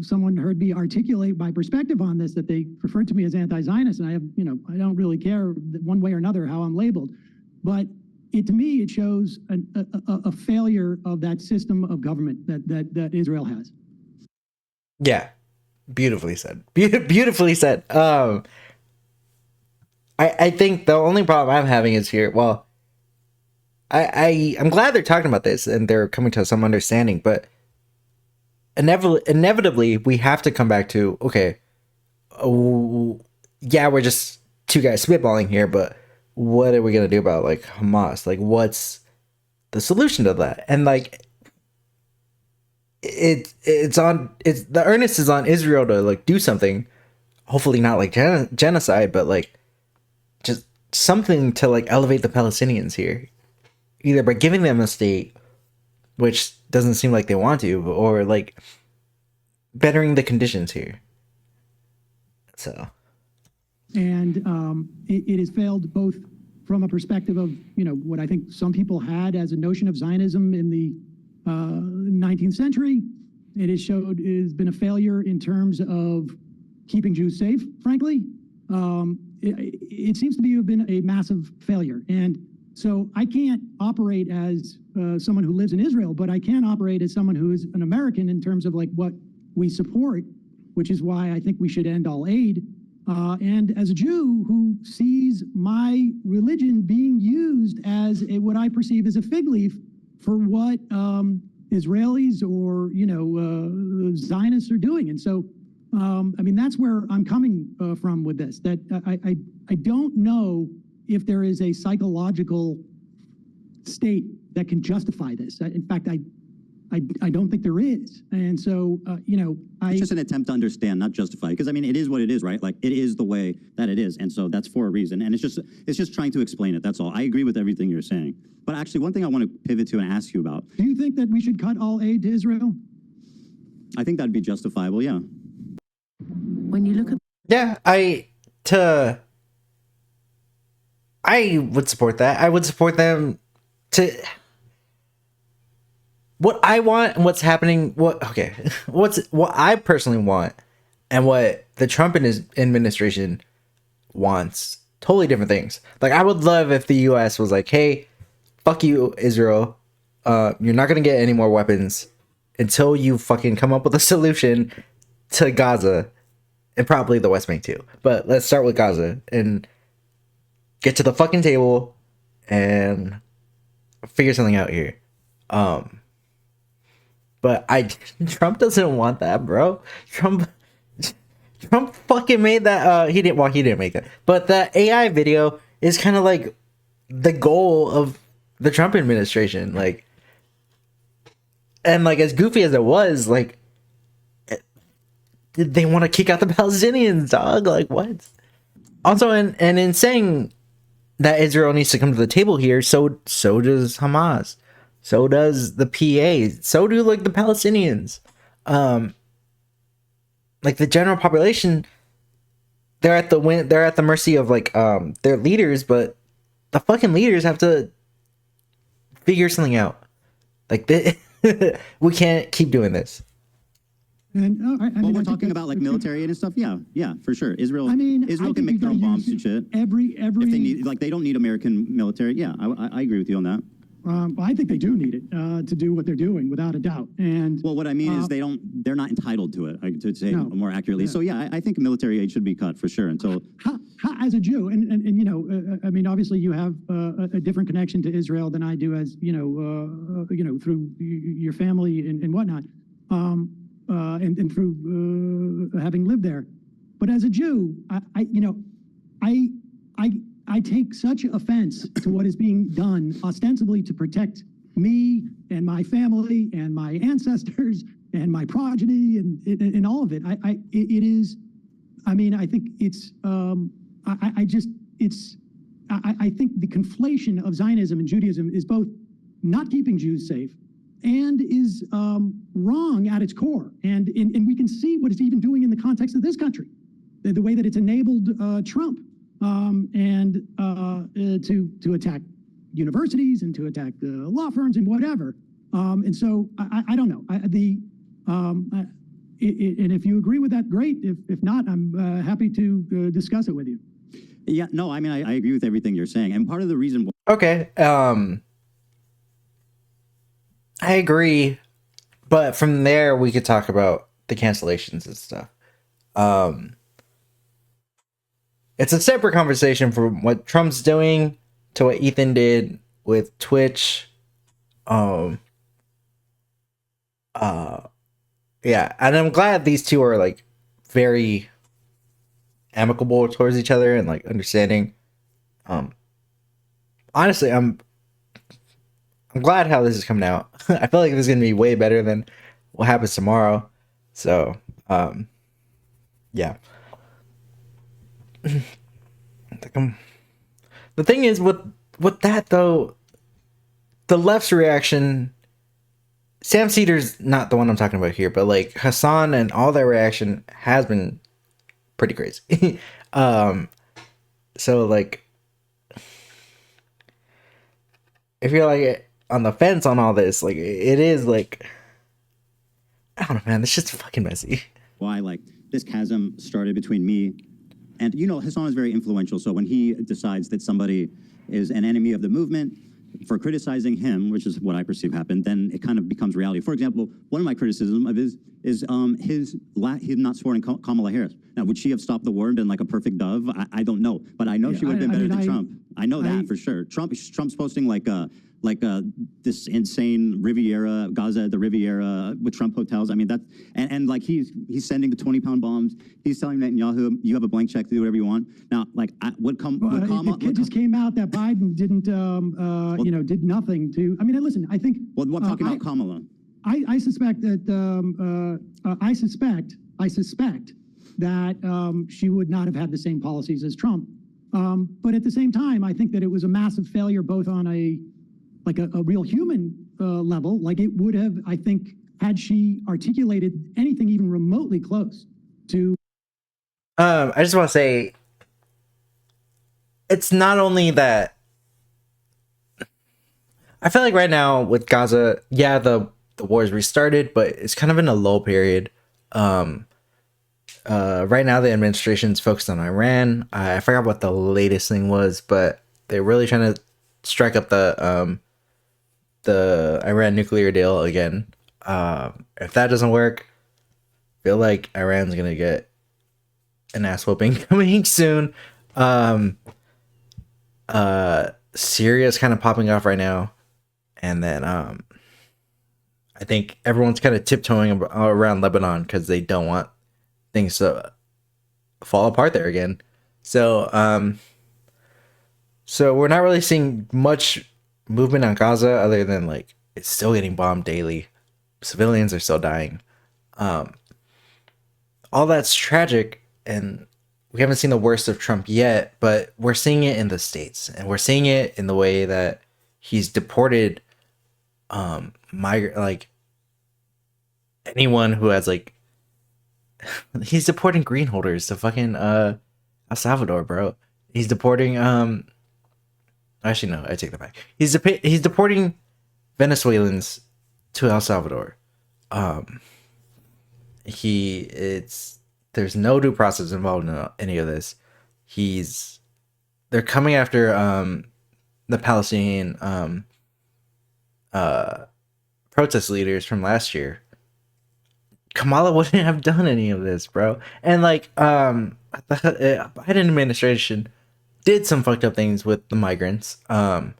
Speaker 2: someone heard me articulate my perspective on this that they referred to me as anti-Zionist, and I don't really care one way or another how I'm labeled. But to me, it shows a failure of that system of government that Israel has.
Speaker 1: Yeah, beautifully said. Beautifully said. I think the only problem I'm having is here. Well, I'm glad they're talking about this and they're coming to some understanding, but inevitably we have to come back to, okay, yeah, we're just two guys spitballing here, but what are we gonna do about like Hamas? Like, what's the solution to that? And like, the earnest is on Israel to like do something. Hopefully not like genocide, but like just something to like elevate the Palestinians here, either by giving them a state, which doesn't seem like they want to, or like bettering the conditions here. So,
Speaker 2: and it has failed both from a perspective of what I think some people had as a notion of Zionism in the 19th century. It has been a failure in terms of keeping Jews safe. Frankly, it seems to have been a massive failure, and so I can't operate as someone who lives in Israel, but I can operate as someone who is an American in terms of like what we support, which is why I think we should end all aid. And as a Jew who sees my religion being used as what I perceive as a fig leaf for what Israelis or Zionists are doing, and so that's where I'm coming from with this. That I don't know if there is a psychological state that can justify this. In fact, I don't think there is. And so,
Speaker 3: it's just an attempt to understand, not justify. Because it is what it is, right? Like it is the way that it is, and so that's for a reason. And it's just trying to explain it. That's all. I agree with everything you're saying. But actually, one thing I want to pivot to and ask you about.
Speaker 2: Do you think that we should cut all aid to Israel?
Speaker 3: I think that'd be justifiable. Yeah.
Speaker 4: When you look at
Speaker 1: I would support that. I would support them to what I want and what's happening. What I personally want and what the Trump administration wants. Totally different things. Like, I would love if the U.S. was like, hey, fuck you, Israel. You're not going to get any more weapons until you fucking come up with a solution to Gaza and probably the West Bank too. But let's start with Gaza and get to the fucking table and figure something out here. But Trump doesn't want that, bro. Trump fucking made that. He didn't make that. But the AI video is kind of like the goal of the Trump administration. Like, and like as goofy as it was, like, they want to kick out the Palestinians, dog. Like, what? Also, and in saying that Israel needs to come to the table here, so does Hamas. So does the PA. So do like the Palestinians. Like the general population, they're at the mercy of like their leaders, but the fucking leaders have to figure something out. Like We can't keep doing this.
Speaker 2: And
Speaker 3: Well,
Speaker 2: I
Speaker 3: we're
Speaker 2: think
Speaker 3: talking
Speaker 2: that's-
Speaker 3: about like military and stuff. Yeah, for sure. Israel
Speaker 2: I mean,
Speaker 3: Israel
Speaker 2: I
Speaker 3: can
Speaker 2: think
Speaker 3: make their
Speaker 2: you
Speaker 3: own
Speaker 2: gotta
Speaker 3: bombs
Speaker 2: use
Speaker 3: and shit.
Speaker 2: Every
Speaker 3: If they need, like, they don't need American military. Yeah, I agree with you on that.
Speaker 2: I think they do need it to do what they're doing, without a doubt. And
Speaker 3: Well, what I mean is they're not entitled to it, to say
Speaker 2: No.
Speaker 3: more accurately.
Speaker 2: Yeah.
Speaker 3: So yeah, I think military aid should be cut for sure until.
Speaker 2: As a Jew, and you know, I mean, obviously you have a different connection to Israel than I do, as you know, through your family and whatnot, and through having lived there. But as a Jew, I take such offense to what is being done ostensibly to protect me and my family and my ancestors and my progeny and all of it. It is. I mean, I think it's. I think the conflation of Zionism and Judaism is both not keeping Jews safe and is wrong at its core. And we can see what it's even doing in the context of this country, the way that it's enabled Trump and to attack universities and to attack law firms and whatever. And so I don't know. And if you agree with that, great. If not, I'm happy to discuss it with you.
Speaker 3: Yeah, no, I mean I agree with everything you're saying, and part of the reason.
Speaker 1: Okay. I agree, but from there we could talk about the cancellations and stuff. It's a separate conversation from what Trump's doing to what Ethan did with Twitch. Yeah, and I'm glad these two are like very amicable towards each other and like understanding. Honestly, I'm glad how this is coming out. I feel like this is gonna be way better than what happens tomorrow. So, yeah. The thing is with that though, the left's reaction. Sam Seder's not the one I'm talking about here, but like Hasan and all their reaction has been pretty crazy. So like, if you're like on the fence on all this, like it is like, I don't know, man, this shit's fucking messy.
Speaker 3: Why like this chasm started between me and Hasan is very influential. So when he decides that somebody is an enemy of the movement for criticizing him, which is what I perceive happened, then it kind of becomes reality. For example, one of my criticism of his is him not supporting Kamala Harris. Now, would she have stopped the war and been like a perfect dove? I don't know, but I know she would have been better than Trump. I know that for sure. Trump's posting like this insane Riviera, Gaza at the Riviera with Trump hotels. I mean, that's, and like he's sending the 20-pound bombs. He's telling Netanyahu, you have a blank check to do whatever you want. Now, like,
Speaker 2: It just came out that Biden didn't, did nothing to, I mean, listen, I think.
Speaker 3: Well, I'm talking about Kamala.
Speaker 2: I suspect that, I suspect that she would not have had the same policies as Trump. But at the same time, I think that it was a massive failure, both on a real human level, like it would have, I think, had she articulated anything even remotely close to.
Speaker 1: I just want to say, it's not only that. I feel like right now with Gaza, yeah, the war's restarted, but it's kind of in a lull period. Right now the administration's focused on Iran. I forgot what the latest thing was, but they're really trying to strike up the Iran nuclear deal again. If that doesn't work, I feel like Iran's gonna get an ass whooping coming soon. Syria's kind of popping off right now, and then I think everyone's kind of tiptoeing around Lebanon because they don't want things to fall apart there again. So so we're not really seeing much movement on Gaza other than like it's still getting bombed daily. Civilians are still dying. All that's tragic, and we haven't seen the worst of Trump yet, but we're seeing it in the States, and we're seeing it in the way that he's deported like anyone who has like he's deporting green holders to fucking El Salvador, bro. He's deporting actually no, I take that back. He's deporting Venezuelans to El Salvador. Um, there's no due process involved in any of this. They're coming after the Palestinian protest leaders from last year. Kamala wouldn't have done any of this, bro. And like the Biden administration did some fucked up things with the migrants. And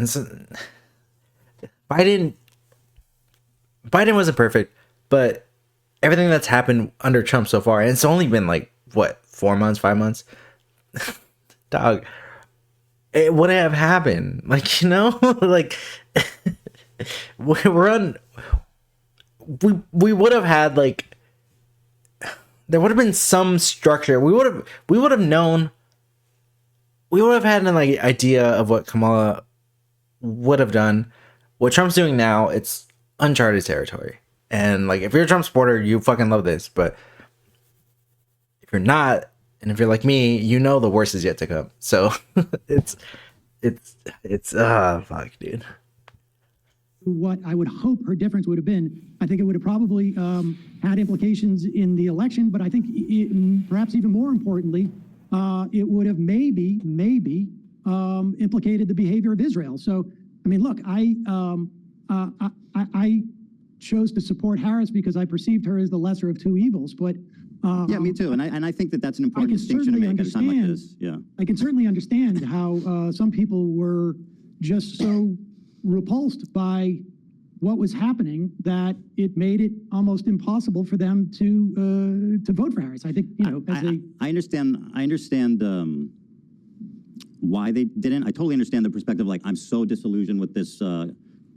Speaker 1: so Biden wasn't perfect, but everything that's happened under Trump so far, and it's only been like what, 4 months, 5 months, dog. It wouldn't have happened, like, you know, like we're on. We would have had like, there would have been some structure. We would have known. We would have had an like idea of what Kamala would have done. What Trump's doing now, it's uncharted territory. And like, if you're a Trump supporter, you fucking love this. But if you're not, and if you're like me, you know the worst is yet to come. So it's fuck, dude.
Speaker 2: What I would hope her difference would have been, I think it would have probably had implications in the election, but I think perhaps even more importantly, it would have maybe implicated the behavior of Israel. So, I mean, look, I chose to support Harris because I perceived her as the lesser of two evils, but
Speaker 3: Yeah, me too. And I think that that's an
Speaker 2: I
Speaker 3: important
Speaker 2: can
Speaker 3: distinction to
Speaker 2: certainly
Speaker 3: make at a time like
Speaker 2: understand.
Speaker 3: this. Yeah.
Speaker 2: I can certainly understand how some people were just so repulsed by what was happening that it made it almost impossible for them to vote for Harris. I think, you know, as
Speaker 3: I understand why they didn't. I totally understand the perspective. Like, I'm so disillusioned with this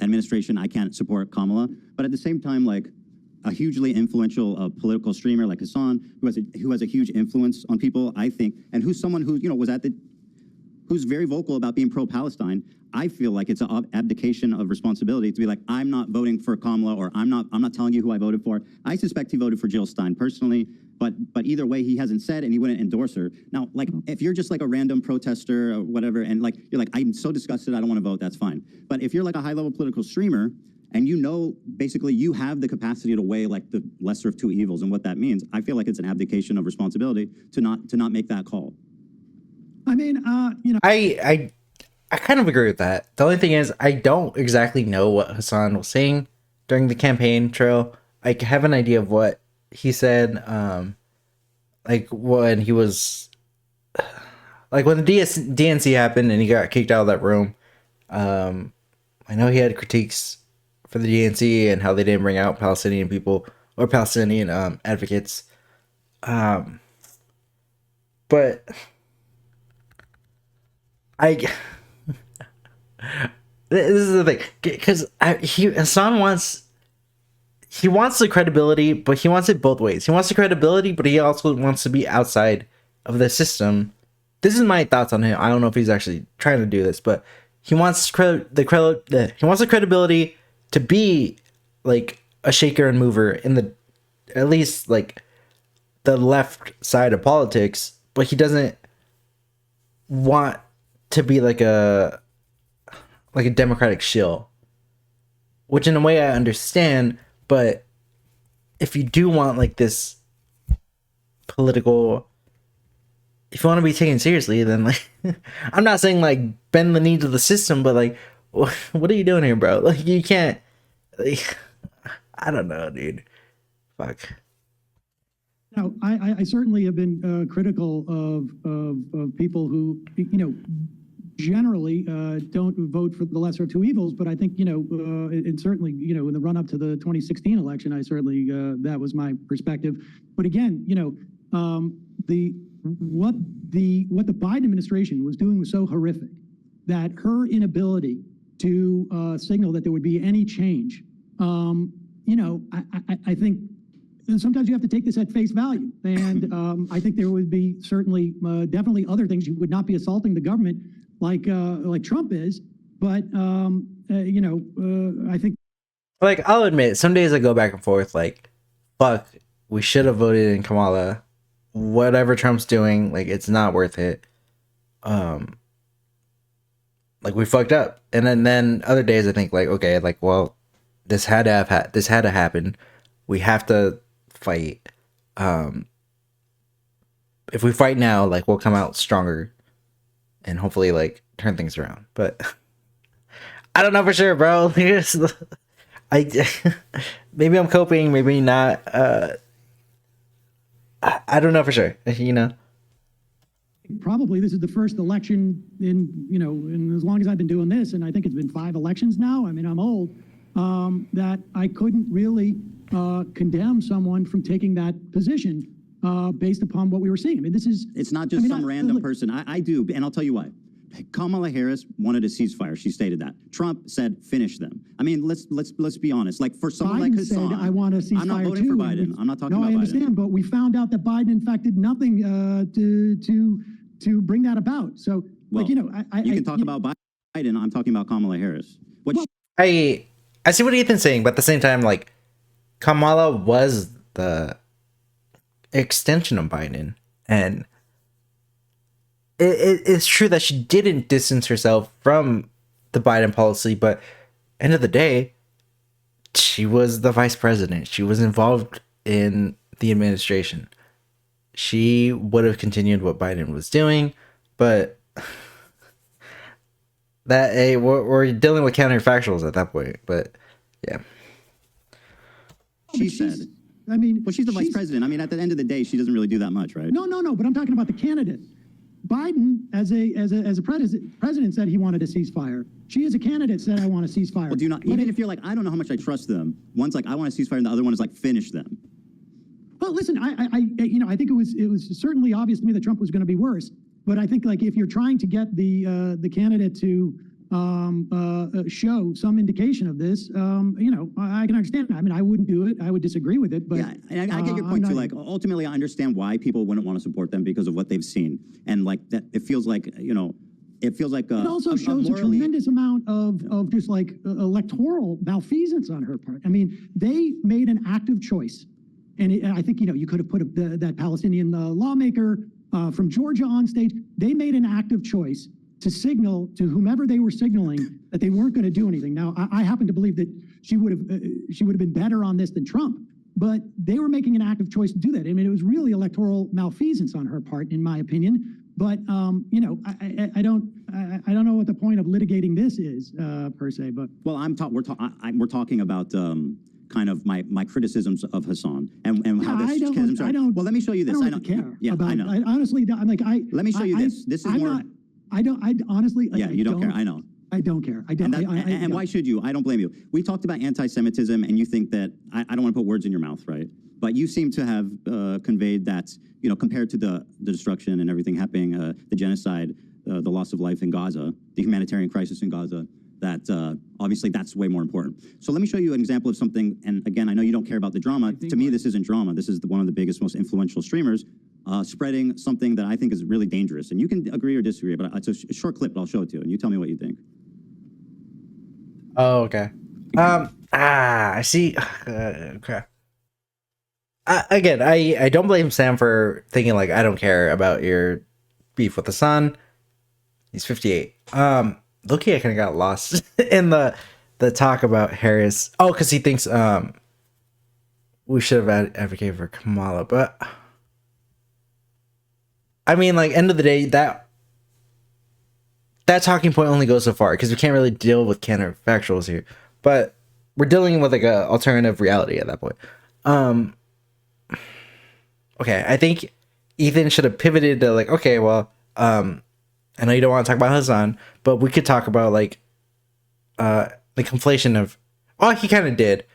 Speaker 3: administration, I can't support Kamala. But at the same time, like, a hugely influential political streamer like Hasan, who has a huge influence on people, I think, and who's someone who, you know, who's very vocal about being pro-Palestine. I feel like it's an abdication of responsibility to be like, I'm not voting for Kamala, or I'm not telling you who I voted for. I suspect he voted for Jill Stein personally, but either way, he hasn't said, and he wouldn't endorse her. Now, like, if you're just like a random protester or whatever, and like, you're like, I'm so disgusted, I don't want to vote, that's fine. But if you're like a high-level political streamer, and you know, basically, you have the capacity to weigh like the lesser of two evils and what that means, I feel like it's an abdication of responsibility to not make that call.
Speaker 2: I mean, you know,
Speaker 1: I kind of agree with that. The only thing is, I don't exactly know what Hasan was saying during the campaign trail. I have an idea of what he said, like when he was, like when the DNC happened and he got kicked out of that room. I know he had critiques for the DNC and how they didn't bring out Palestinian people or Palestinian advocates. But this is the thing, because Hasan wants the credibility, but he wants it both ways. He wants the credibility, but he also wants to be outside of the system. This is my thoughts on him. I don't know if he's actually trying to do this, but he wants he wants the credibility to be like a shaker and mover in the, at least like the left side of politics, but he doesn't want to be like a democratic shill, which in a way I understand. But if you do want like this political, if you want to be taken seriously, then like I'm not saying like bend the knee to the system, but like, what are you doing here, bro? Like, you can't, like, I don't know, dude. Fuck.
Speaker 2: no, I certainly have been critical of people who, you know, generally don't vote for the lesser of two evils. But I think, you know, and certainly, you know, in the run up to the 2016 election, I certainly, that was my perspective. But again, you know, what the Biden administration was doing was so horrific that her inability to signal that there would be any change, you know, I think sometimes you have to take this at face value. And I think there would be certainly, definitely other things. You would not be assaulting the government like Trump is. But, you know, I think.
Speaker 1: Like, I'll admit, some days I go back and forth like, fuck, we should have voted in Kamala. Whatever Trump's doing, like, it's not worth it. Like, like we fucked up. And then other days I think like, okay, like, well, this had to this had to happen. We have to fight. If we fight now, like we'll come out stronger and hopefully like turn things around. But I don't know for sure, bro. I maybe I'm coping, maybe not. I don't know for sure, you know.
Speaker 2: Probably this is the first election in as long as I've been doing this, and I think it's been 5 elections now. I mean, I'm old. That I couldn't really condemn someone from taking that position based upon what we were seeing. I mean, this is...
Speaker 3: It's not just some random person. I do, and I'll tell you why. Kamala Harris wanted a ceasefire. She stated that. Trump said, finish them. I mean, let's be honest. Like, for someone like Hasan,
Speaker 2: I want a ceasefire.
Speaker 3: I'm not voting for Biden. I'm not talking about Biden.
Speaker 2: No, I understand, but we found out that Biden, in fact, did nothing to bring that about. So,
Speaker 3: well,
Speaker 2: like,
Speaker 3: you can talk about Biden. I'm talking about Kamala Harris.
Speaker 1: I see what Ethan's saying, but at the same time, like, Kamala was the extension of Biden, and it's true that she didn't distance herself from the Biden policy, but end of the day, she was the vice president. She was involved in the administration. She would have continued what Biden was doing, but that we're dealing with counterfactuals at that point. But yeah,
Speaker 3: she said.
Speaker 2: I mean,
Speaker 3: well, she's the vice president. I mean, at the end of the day, she doesn't really do that much, right?
Speaker 2: No. But I'm talking about the candidate. Biden, as a president, said he wanted a ceasefire. She, as a candidate, said I want a ceasefire.
Speaker 3: Well, do you not? Even if you're like, I don't know how much I trust them. One's like, I want a ceasefire, and the other one is like, finish them.
Speaker 2: Well, listen, I think it was certainly obvious to me that Trump was going to be worse. But I think, like, if you're trying to get the candidate to show some indication of this, I can understand. I mean, I wouldn't do it. I would disagree with it. But
Speaker 3: yeah, and I get your point too. Like, ultimately, I understand why people wouldn't want to support them because of what they've seen, and like that, it feels like it
Speaker 2: also shows a tremendous amount of just like electoral malfeasance on her part. I mean, they made an active choice, and I think you could have put that Palestinian lawmaker from Georgia on stage. They made an active choice to signal to whomever they were signaling that they weren't going to do anything. Now, I happen to believe that she would have been better on this than Trump, but they were making an active choice to do that. I mean, it was really electoral malfeasance on her part, in my opinion. But I don't know what the point of litigating this is per se. But
Speaker 3: well, we're talking about kind of my criticisms of Hasan and how this.
Speaker 2: I don't.
Speaker 3: Well, let me show you this.
Speaker 2: I don't care.
Speaker 3: Yeah,
Speaker 2: about,
Speaker 3: I know.
Speaker 2: Honestly, I'm like
Speaker 3: Let me show you this. This is
Speaker 2: I'm
Speaker 3: more.
Speaker 2: Not, I don't. I honestly. Like,
Speaker 3: yeah, you don't care. I know.
Speaker 2: I don't care. I don't.
Speaker 3: And why should you? I don't blame you. We talked about anti-Semitism, and you think that I don't want to put words in your mouth, right? But you seem to have conveyed that, compared to the destruction and everything happening, the genocide, the loss of life in Gaza, the humanitarian crisis in Gaza, that obviously that's way more important. So let me show you an example of something. And again, I know you don't care about the drama. To me, this isn't drama. This is one of the biggest, most influential streamers spreading something that I think is really dangerous. And you can agree or disagree, but it's a short clip, but I'll show it to you, and you tell me what you think.
Speaker 1: Oh, okay. I see. Okay. Again, I don't blame Sam for thinking like I don't care about your beef with Hasan. He's 58. Loki, I kind of got lost in the talk about Harris. Oh, because he thinks we should have advocated for Kamala, but I mean, like, end of the day, that talking point only goes so far because we can't really deal with counterfactuals here. But we're dealing with like a alternative reality at that point. Okay, I think Ethan should have pivoted to like, okay, well, I know you don't want to talk about Hasan, but we could talk about like the conflation of. Well, he kind of did.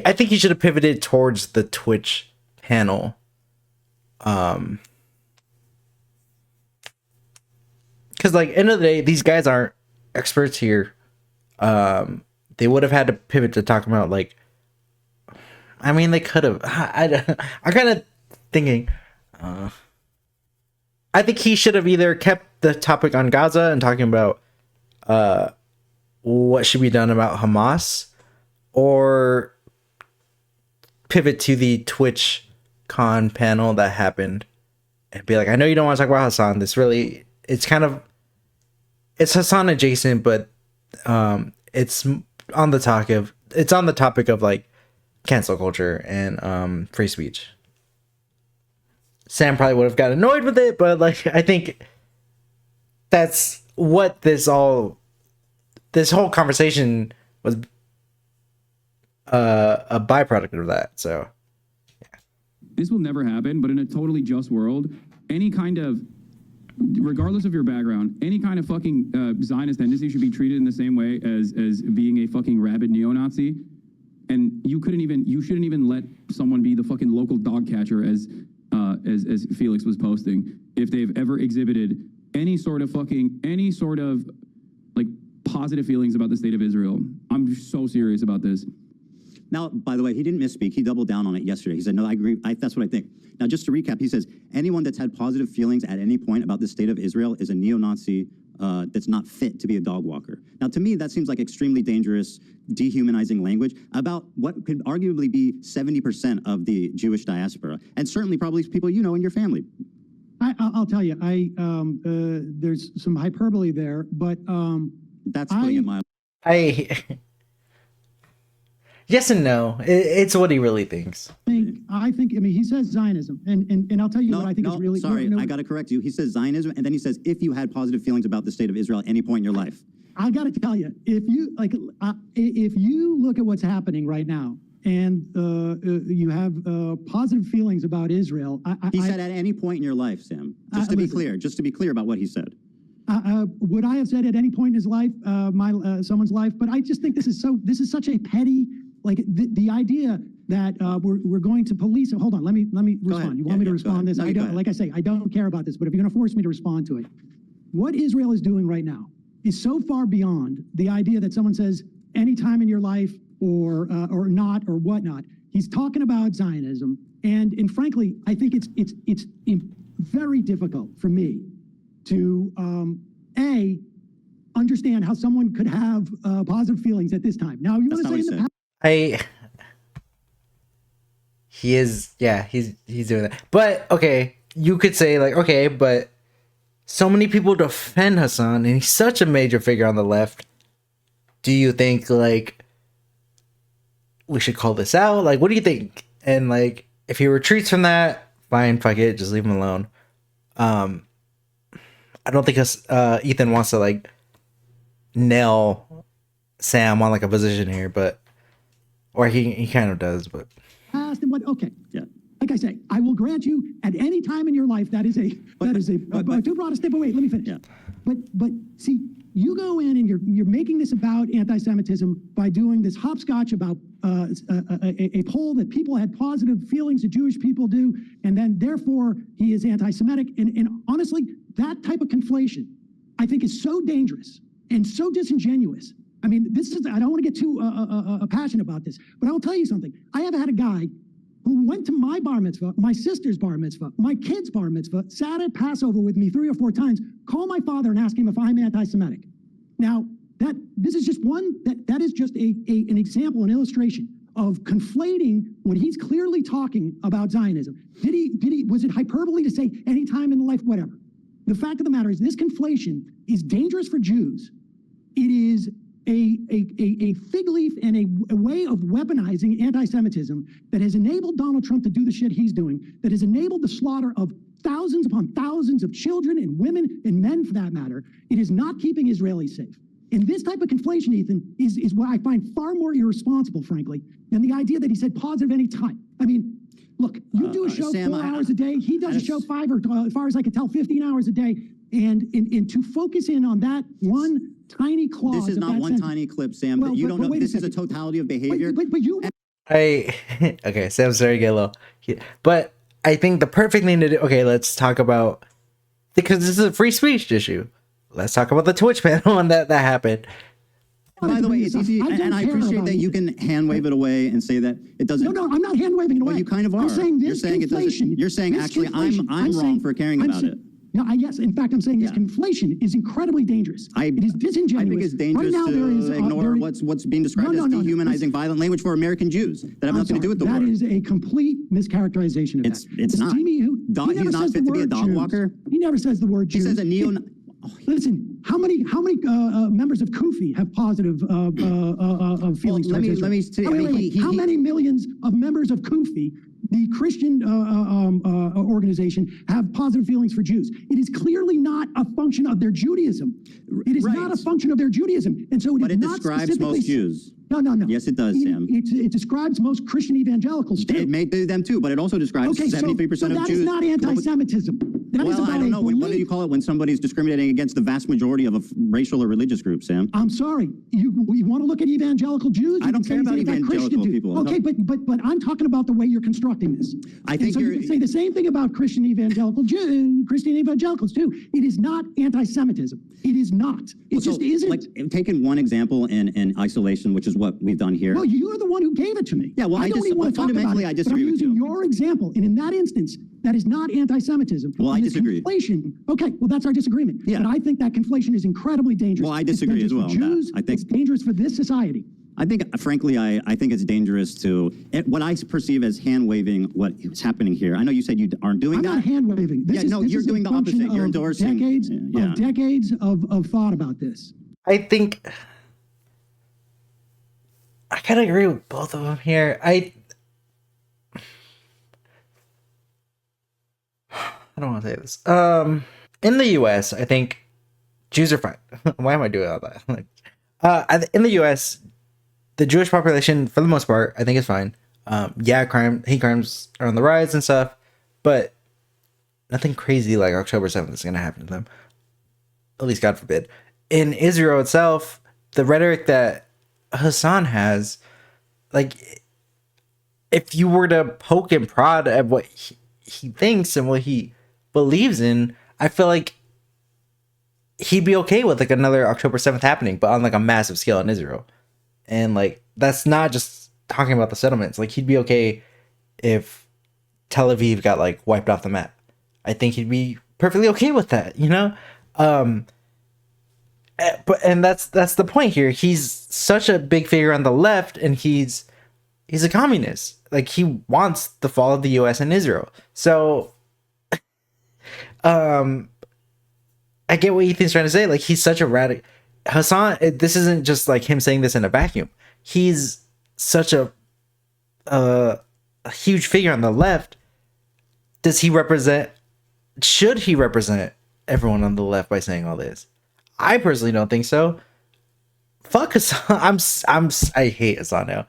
Speaker 1: I think he should have pivoted towards the Twitch panel. Because like end of the day, these guys aren't experts here. They would have had to pivot to talk about like. I mean, they could have. I'm kind of thinking. I think he should have either kept the topic on Gaza and talking about what should be done about Hamas, or pivot to the Twitch con panel that happened and be like, I know you don't want to talk about Hasan. It's kind of it's Hasan adjacent, but it's on the topic of like cancel culture and free speech. Sam probably would have got annoyed with it, but like I think that's what this whole conversation was a byproduct of that. So
Speaker 5: this will never happen, but in a totally just world, any kind of, regardless of your background, any kind of fucking Zionist tendency should be treated in the same way as being a fucking rabid neo-Nazi. And you shouldn't even let someone be the fucking local dog catcher as Felix was posting if they've ever exhibited any sort of like positive feelings about the state of Israel. I'm so serious about this.
Speaker 3: Now, by the way, he didn't misspeak. He doubled down on it yesterday. He said, no, I agree. That's what I think. Now, just to recap, he says, anyone that's had positive feelings at any point about the state of Israel is a neo-Nazi that's not fit to be a dog walker. Now, to me, that seems like extremely dangerous, dehumanizing language about what could arguably be 70% of the Jewish diaspora, and certainly probably people you know in your family.
Speaker 2: I'll tell you, there's some hyperbole there, but
Speaker 3: That's putting it mildly.
Speaker 1: Yes and no. It's what he really thinks.
Speaker 2: I mean, he says Zionism, and I'll tell you what I think is really...
Speaker 3: Sorry, I got to correct you. He says Zionism, and then he says, if you had positive feelings about the state of Israel at any point in your life.
Speaker 2: I got to tell you, if you look at what's happening right now, and you have positive feelings about Israel...
Speaker 3: He said at any point in your life, Sam. Just to be clear about what he said.
Speaker 2: Would I have said at any point in his life, someone's life? But I just think this is such a petty... Like the idea that we're going to police. Hold on, let me respond. You want me to respond to this? I don't. Like I say, I don't care about this. But if you're going to force me to respond to it, what Israel is doing right now is so far beyond the idea that someone says any time in your life or not or whatnot. He's talking about Zionism, and frankly, I think it's very difficult for me to understand how someone could have positive feelings at this time. Now, you want to say in the past.
Speaker 1: He's doing that. But okay, you could say like, okay, but so many people defend Hasan and he's such a major figure on the left. Do you think like we should call this out? Like, what do you think? And like, if he retreats from that, fine, fuck it, just leave him alone. I don't think Ethan wants to like nail Sam on like a position here, but or he kind of does, but
Speaker 2: okay, yeah. Like I say, I will grant you at any time in your life that is too broad a step. But wait, let me finish.
Speaker 3: Yeah.
Speaker 2: But see, you go in and you're making this about anti-Semitism by doing this hopscotch about a poll that people had positive feelings that Jewish people do, and then therefore he is anti-Semitic. And honestly, that type of conflation, I think, is so dangerous and so disingenuous. I mean, I don't want to get too passionate about this, but I will tell you something. I have had a guy who went to my bar mitzvah, my sister's bar mitzvah, my kid's bar mitzvah, sat at Passover with me 3 or 4 times, call my father and ask him if I'm anti-Semitic. Now, this is just that is just an example, an illustration of conflating when he's clearly talking about Zionism. Was it hyperbole to say any time in life, whatever? The fact of the matter is this conflation is dangerous for Jews. It is a fig leaf and a way of weaponizing anti-Semitism that has enabled Donald Trump to do the shit he's doing, that has enabled the slaughter of thousands upon thousands of children and women and men for that matter. It is not keeping Israelis safe. And this type of conflation, Ethan, is what I find far more irresponsible, frankly, than the idea that he said positive any time. I mean, look, you do a show Sam, 4 hours a day. He does a show 5 or, as far as I can tell, 15 hours a day. And to focus in on that one tiny clause.
Speaker 3: This is not one tiny clip, Sam. Well, you don't know. This is a totality of behavior.
Speaker 2: But you.
Speaker 1: Okay, Sam's starting to get low. But I think the perfect thing to do. Okay, let's talk about, because this is a free speech issue. Let's talk about the Twitch panel and that happened.
Speaker 3: By the way, it's easy, and I appreciate that you can hand wave it away and say that it doesn't.
Speaker 2: No, I'm not hand waving it away.
Speaker 3: Well, you kind of are.
Speaker 2: I'm saying this
Speaker 3: you're saying it doesn't. You're saying actually I'm wrong for caring about it.
Speaker 2: No, yes. In fact, I'm saying this conflation is incredibly dangerous. It is disingenuous.
Speaker 3: I think it's dangerous to ignore what's being described as dehumanizing violent language for American Jews that have nothing to do with the war.
Speaker 2: That is a complete mischaracterization of that.
Speaker 3: It's not. He's not fit to be a dog walker.
Speaker 2: He never says the word Jew.
Speaker 3: He says
Speaker 2: Listen, how many members of Kufi have positive feelings
Speaker 3: Well,
Speaker 2: towards
Speaker 3: let me
Speaker 2: Israel?
Speaker 3: say,
Speaker 2: Wait. How many millions of members of Kufi, the Christian organization, have positive feelings for Jews? It is clearly not a function of their Judaism. It is not a function of their Judaism, and so it
Speaker 3: But
Speaker 2: is
Speaker 3: it
Speaker 2: not
Speaker 3: describes
Speaker 2: specifically.
Speaker 3: most Jews.
Speaker 2: No.
Speaker 3: Yes, it does, Sam.
Speaker 2: It describes most Christian evangelicals too.
Speaker 3: It may do them too, but it also describes 73%
Speaker 2: so
Speaker 3: of
Speaker 2: that
Speaker 3: Jews.
Speaker 2: is not anti-Semitism. That is
Speaker 3: Well,
Speaker 2: about
Speaker 3: I don't know.
Speaker 2: a
Speaker 3: What do
Speaker 2: belief.
Speaker 3: you call it when somebody's discriminating against the vast majority of a racial or religious group, Sam?
Speaker 2: I'm sorry. You want to look at evangelical Jews?
Speaker 3: I don't care about evangelical people.
Speaker 2: Okay, but I'm talking about the way you're constructing this.
Speaker 3: I think
Speaker 2: so you can say the same thing about Christian evangelicals too. It is not anti-Semitism. It is not. It just isn't.
Speaker 3: Like, taking one example in isolation, which is what we've done here.
Speaker 2: Well, you're the one who gave it to me.
Speaker 3: Yeah, well,
Speaker 2: I don't even want to talk about
Speaker 3: fundamentally,
Speaker 2: it.
Speaker 3: I
Speaker 2: But
Speaker 3: disagree
Speaker 2: I'm
Speaker 3: with
Speaker 2: using
Speaker 3: you.
Speaker 2: your example, and in that instance, that is not anti-Semitism.
Speaker 3: Well, I
Speaker 2: And this
Speaker 3: disagree.
Speaker 2: Conflation. Okay, well, that's our disagreement.
Speaker 3: Yeah.
Speaker 2: But I think that conflation is incredibly dangerous.
Speaker 3: Well, I
Speaker 2: It's
Speaker 3: disagree as
Speaker 2: dangerous
Speaker 3: well
Speaker 2: for
Speaker 3: on that.
Speaker 2: Jews.
Speaker 3: I think-
Speaker 2: It's dangerous for this society.
Speaker 3: I think, frankly, I think it's dangerous to what I perceive as hand waving what's happening here. I know you said you aren't doing
Speaker 2: I'm
Speaker 3: that.
Speaker 2: not hand waving.
Speaker 3: Yeah, no, you're doing the opposite. You're endorsing.
Speaker 2: Decades of thought about this.
Speaker 1: I think I kind of agree with both of them here. I don't want to say this. In the U.S., I think Jews are fine. Why am I doing all that? In the U.S., the Jewish population, for the most part, I think is fine. Hate crimes are on the rise and stuff, but nothing crazy like October 7th is going to happen to them. At least, God forbid. In Israel itself, the rhetoric that Hasan has, like, if you were to poke and prod at what he thinks and what he believes in, I feel like he'd be okay with like another October 7th happening, but on like a massive scale in Israel. And like, that's not just talking about the settlements. Like, he'd be okay if Tel Aviv got like wiped off the map. I think he'd be perfectly okay with that, you know? And that's the point here. He's such a big figure on the left, and he's a communist. Like, he wants the fall of the US and Israel. So I get what Ethan's trying to say. Like, he's such a radical Hasan. This isn't just like him saying this in a vacuum. He's such a huge figure on the left. Should he represent everyone on the left by saying all this? I personally don't think so. Fuck Hasan. I hate Hasan now.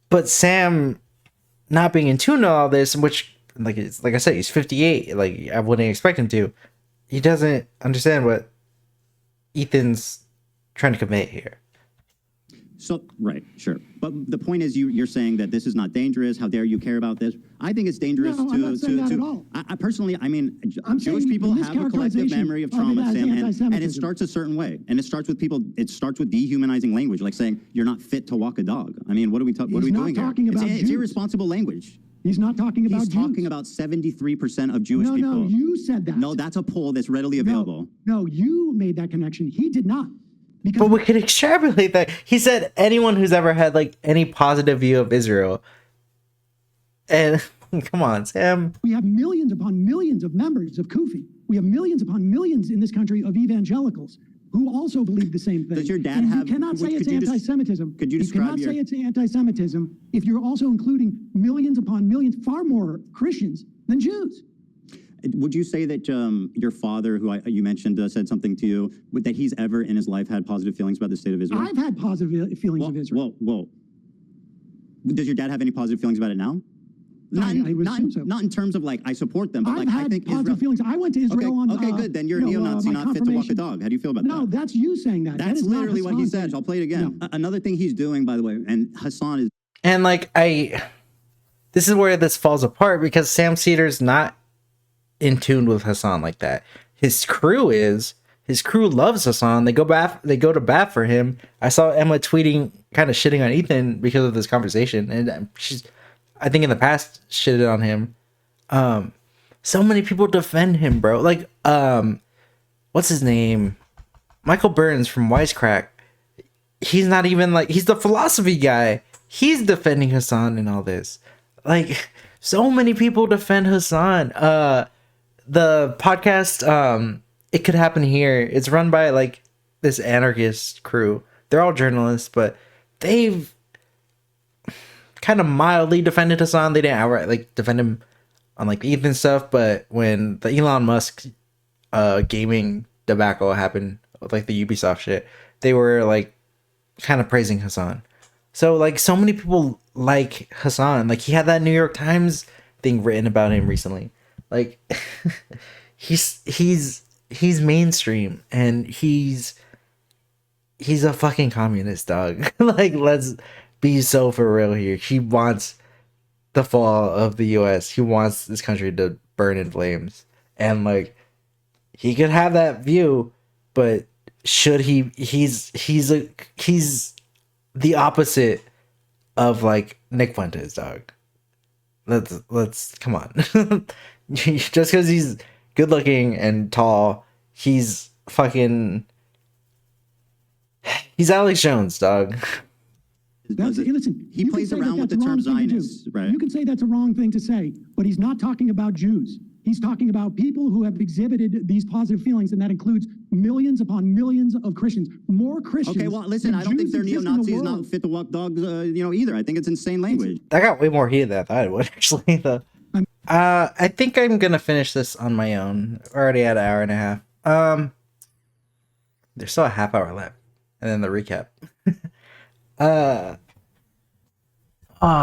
Speaker 1: But Sam not being in tune to all this, which like I said, he's 58. Like, I wouldn't expect him to. He doesn't understand what Ethan's trying to convey here.
Speaker 3: So, right, sure. But the point is, you're saying that this is not dangerous. How dare you care about this? I think it's dangerous
Speaker 2: No, I'm not saying that at all.
Speaker 3: I personally, I mean,
Speaker 2: I'm
Speaker 3: Jewish
Speaker 2: saying
Speaker 3: people
Speaker 2: the
Speaker 3: have a collective
Speaker 2: mischaracterization
Speaker 3: memory of
Speaker 2: of
Speaker 3: trauma,
Speaker 2: it as
Speaker 3: Sam, and it
Speaker 2: anti-Semitism.
Speaker 3: starts a certain way. And it starts with people, it starts with dehumanizing language, like saying, you're not fit to walk a dog. I mean, what are we
Speaker 2: He's
Speaker 3: doing
Speaker 2: not
Speaker 3: here?
Speaker 2: talking about
Speaker 3: It's
Speaker 2: Jews.
Speaker 3: irresponsible language.
Speaker 2: He's not talking about
Speaker 3: He's
Speaker 2: Jews.
Speaker 3: talking about 73% of Jewish people.
Speaker 2: No, you said that.
Speaker 3: No, that's a poll that's readily available.
Speaker 2: No, you made that connection. He did not. Because
Speaker 1: But we could extrapolate that. He said anyone who's ever had like any positive view of Israel. And come on, Sam.
Speaker 2: we have millions upon millions of members of Kufi. We have millions upon millions in this country of evangelicals who also believe the same thing.
Speaker 3: Does your dad
Speaker 2: And
Speaker 3: have-
Speaker 2: You cannot say
Speaker 3: could
Speaker 2: it's
Speaker 3: you just-
Speaker 2: anti-Semitism.
Speaker 3: could you describe
Speaker 2: cannot
Speaker 3: your-
Speaker 2: say it's anti-Semitism if you're also including millions upon millions, far more Christians than Jews.
Speaker 3: Would you say that your father, who you mentioned, said something to you, that he's ever in his life had positive feelings about the state of Israel?
Speaker 2: I've had positive feelings of Israel.
Speaker 3: Well. Does your dad have any positive feelings about it now?
Speaker 2: I would assume so.
Speaker 3: Not in terms of like, I support them, but
Speaker 2: I've
Speaker 3: like, I
Speaker 2: had
Speaker 3: think
Speaker 2: positive
Speaker 3: Israel.
Speaker 2: feelings. I went to Israel on.
Speaker 3: Okay, good. Then you're a
Speaker 2: you know,
Speaker 3: neo-Nazi,
Speaker 2: my
Speaker 3: not fit to walk a
Speaker 2: confirmation.
Speaker 3: dog. How do you feel about that?
Speaker 2: No, that's you saying that. That
Speaker 3: That's
Speaker 2: is not
Speaker 3: literally what he
Speaker 2: Hasan
Speaker 3: said.
Speaker 2: saying.
Speaker 3: I'll play it again.
Speaker 2: No.
Speaker 3: Another thing he's doing, by the way, and Hasan is.
Speaker 1: And like, this is where this falls apart, because Sam Seder's not in tune with Hasan like that. His crew loves Hasan. They go to bat for him. I saw Emma tweeting, kind of shitting on Ethan because of this conversation, and she's, I think in the past, shitted on him. So many people defend him, bro. Like, what's his name? Michael Burns from Wisecrack. He's not even like, he's the philosophy guy. He's defending Hasan and all this. Like, so many people defend Hasan. the podcast, It Could Happen Here, it's run by like this anarchist crew. They're all journalists, but they've kind of mildly defended Hasan. They didn't outright like defend him on like the Ethan stuff, but when the Elon Musk gaming debacle happened with like the Ubisoft shit, they were like kind of praising Hasan. So like so many people like Hasan. Like he had that New York Times thing written about him recently. Like he's mainstream and he's a fucking communist, dog. Like let's be so for real here. He wants the fall of the US. He wants this country to burn in flames. And like he could have that view, but should he's the opposite of like Nick Fuentes, dog. Let's come on. Just because he's good looking and tall, he's Alex Jones, dog.
Speaker 2: Listen,
Speaker 3: He
Speaker 2: you can
Speaker 3: plays
Speaker 2: say
Speaker 3: around
Speaker 2: that
Speaker 3: with
Speaker 2: that's
Speaker 3: the
Speaker 2: a wrong
Speaker 3: term
Speaker 2: thing to do.
Speaker 3: Zionist, right?
Speaker 2: You can say that's a wrong thing to say, but he's not talking about Jews. He's talking about people who have exhibited these positive feelings, and that includes millions upon millions of Christians. More Christians.
Speaker 3: Okay, well, listen,
Speaker 2: than
Speaker 3: I don't think
Speaker 2: Jews
Speaker 3: they're
Speaker 2: exist in the
Speaker 3: neo-Nazis,
Speaker 2: world.
Speaker 3: not fit to walk dogs, either. I think it's insane language.
Speaker 1: That got way more heated than I thought it would, actually, though. I think I'm gonna finish this on my own. We're already at an hour and a half. There's still a half hour left, and then the recap. Oh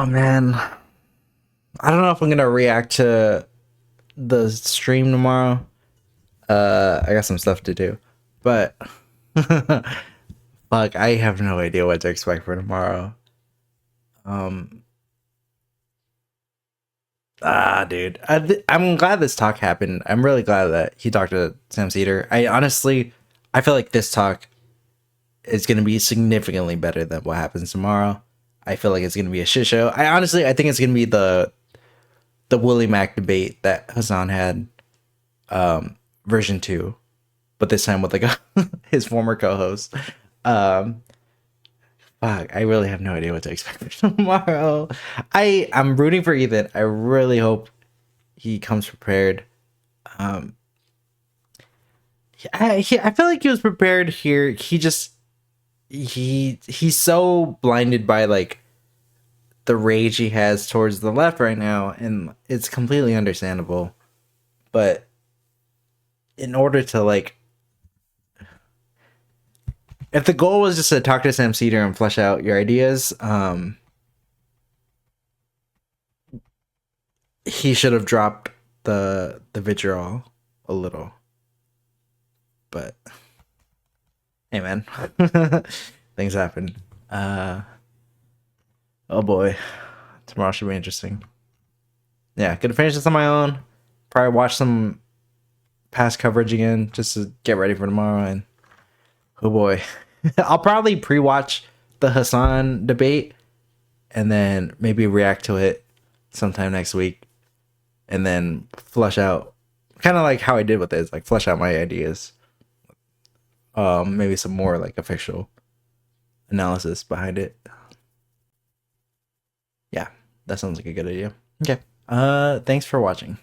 Speaker 1: man, I don't know if I'm gonna react to the stream tomorrow. I got some stuff to do, but fuck, I have no idea what to expect for tomorrow. Dude, I'm glad this talk happened. I'm really glad that he talked to Sam Seder. I feel like this talk is going to be significantly better than what happens tomorrow. I feel like it's going to be a shit show. I think it's going to be the Willie Mack debate that Hasan had, version 2, but this time with like his former co-host. Fuck, I really have no idea what to expect for tomorrow. I'm rooting for Ethan. I really hope he comes prepared. I feel like he was prepared here. He's so blinded by like the rage he has towards the left right now, and it's completely understandable. But in order to like, if the goal was just to talk to Sam Seder and flesh out your ideas, he should have dropped the vitriol a little. But hey, man, things happen. Oh boy, tomorrow should be interesting. Yeah, gonna finish this on my own. Probably watch some past coverage again just to get ready for tomorrow. And oh boy, I'll probably pre-watch the Hasan debate and then maybe react to it sometime next week, and then flush out kind of like how I did with this, like flush out my ideas. Maybe some more like official analysis behind it. Yeah, that sounds like a good idea. Okay. Thanks for watching.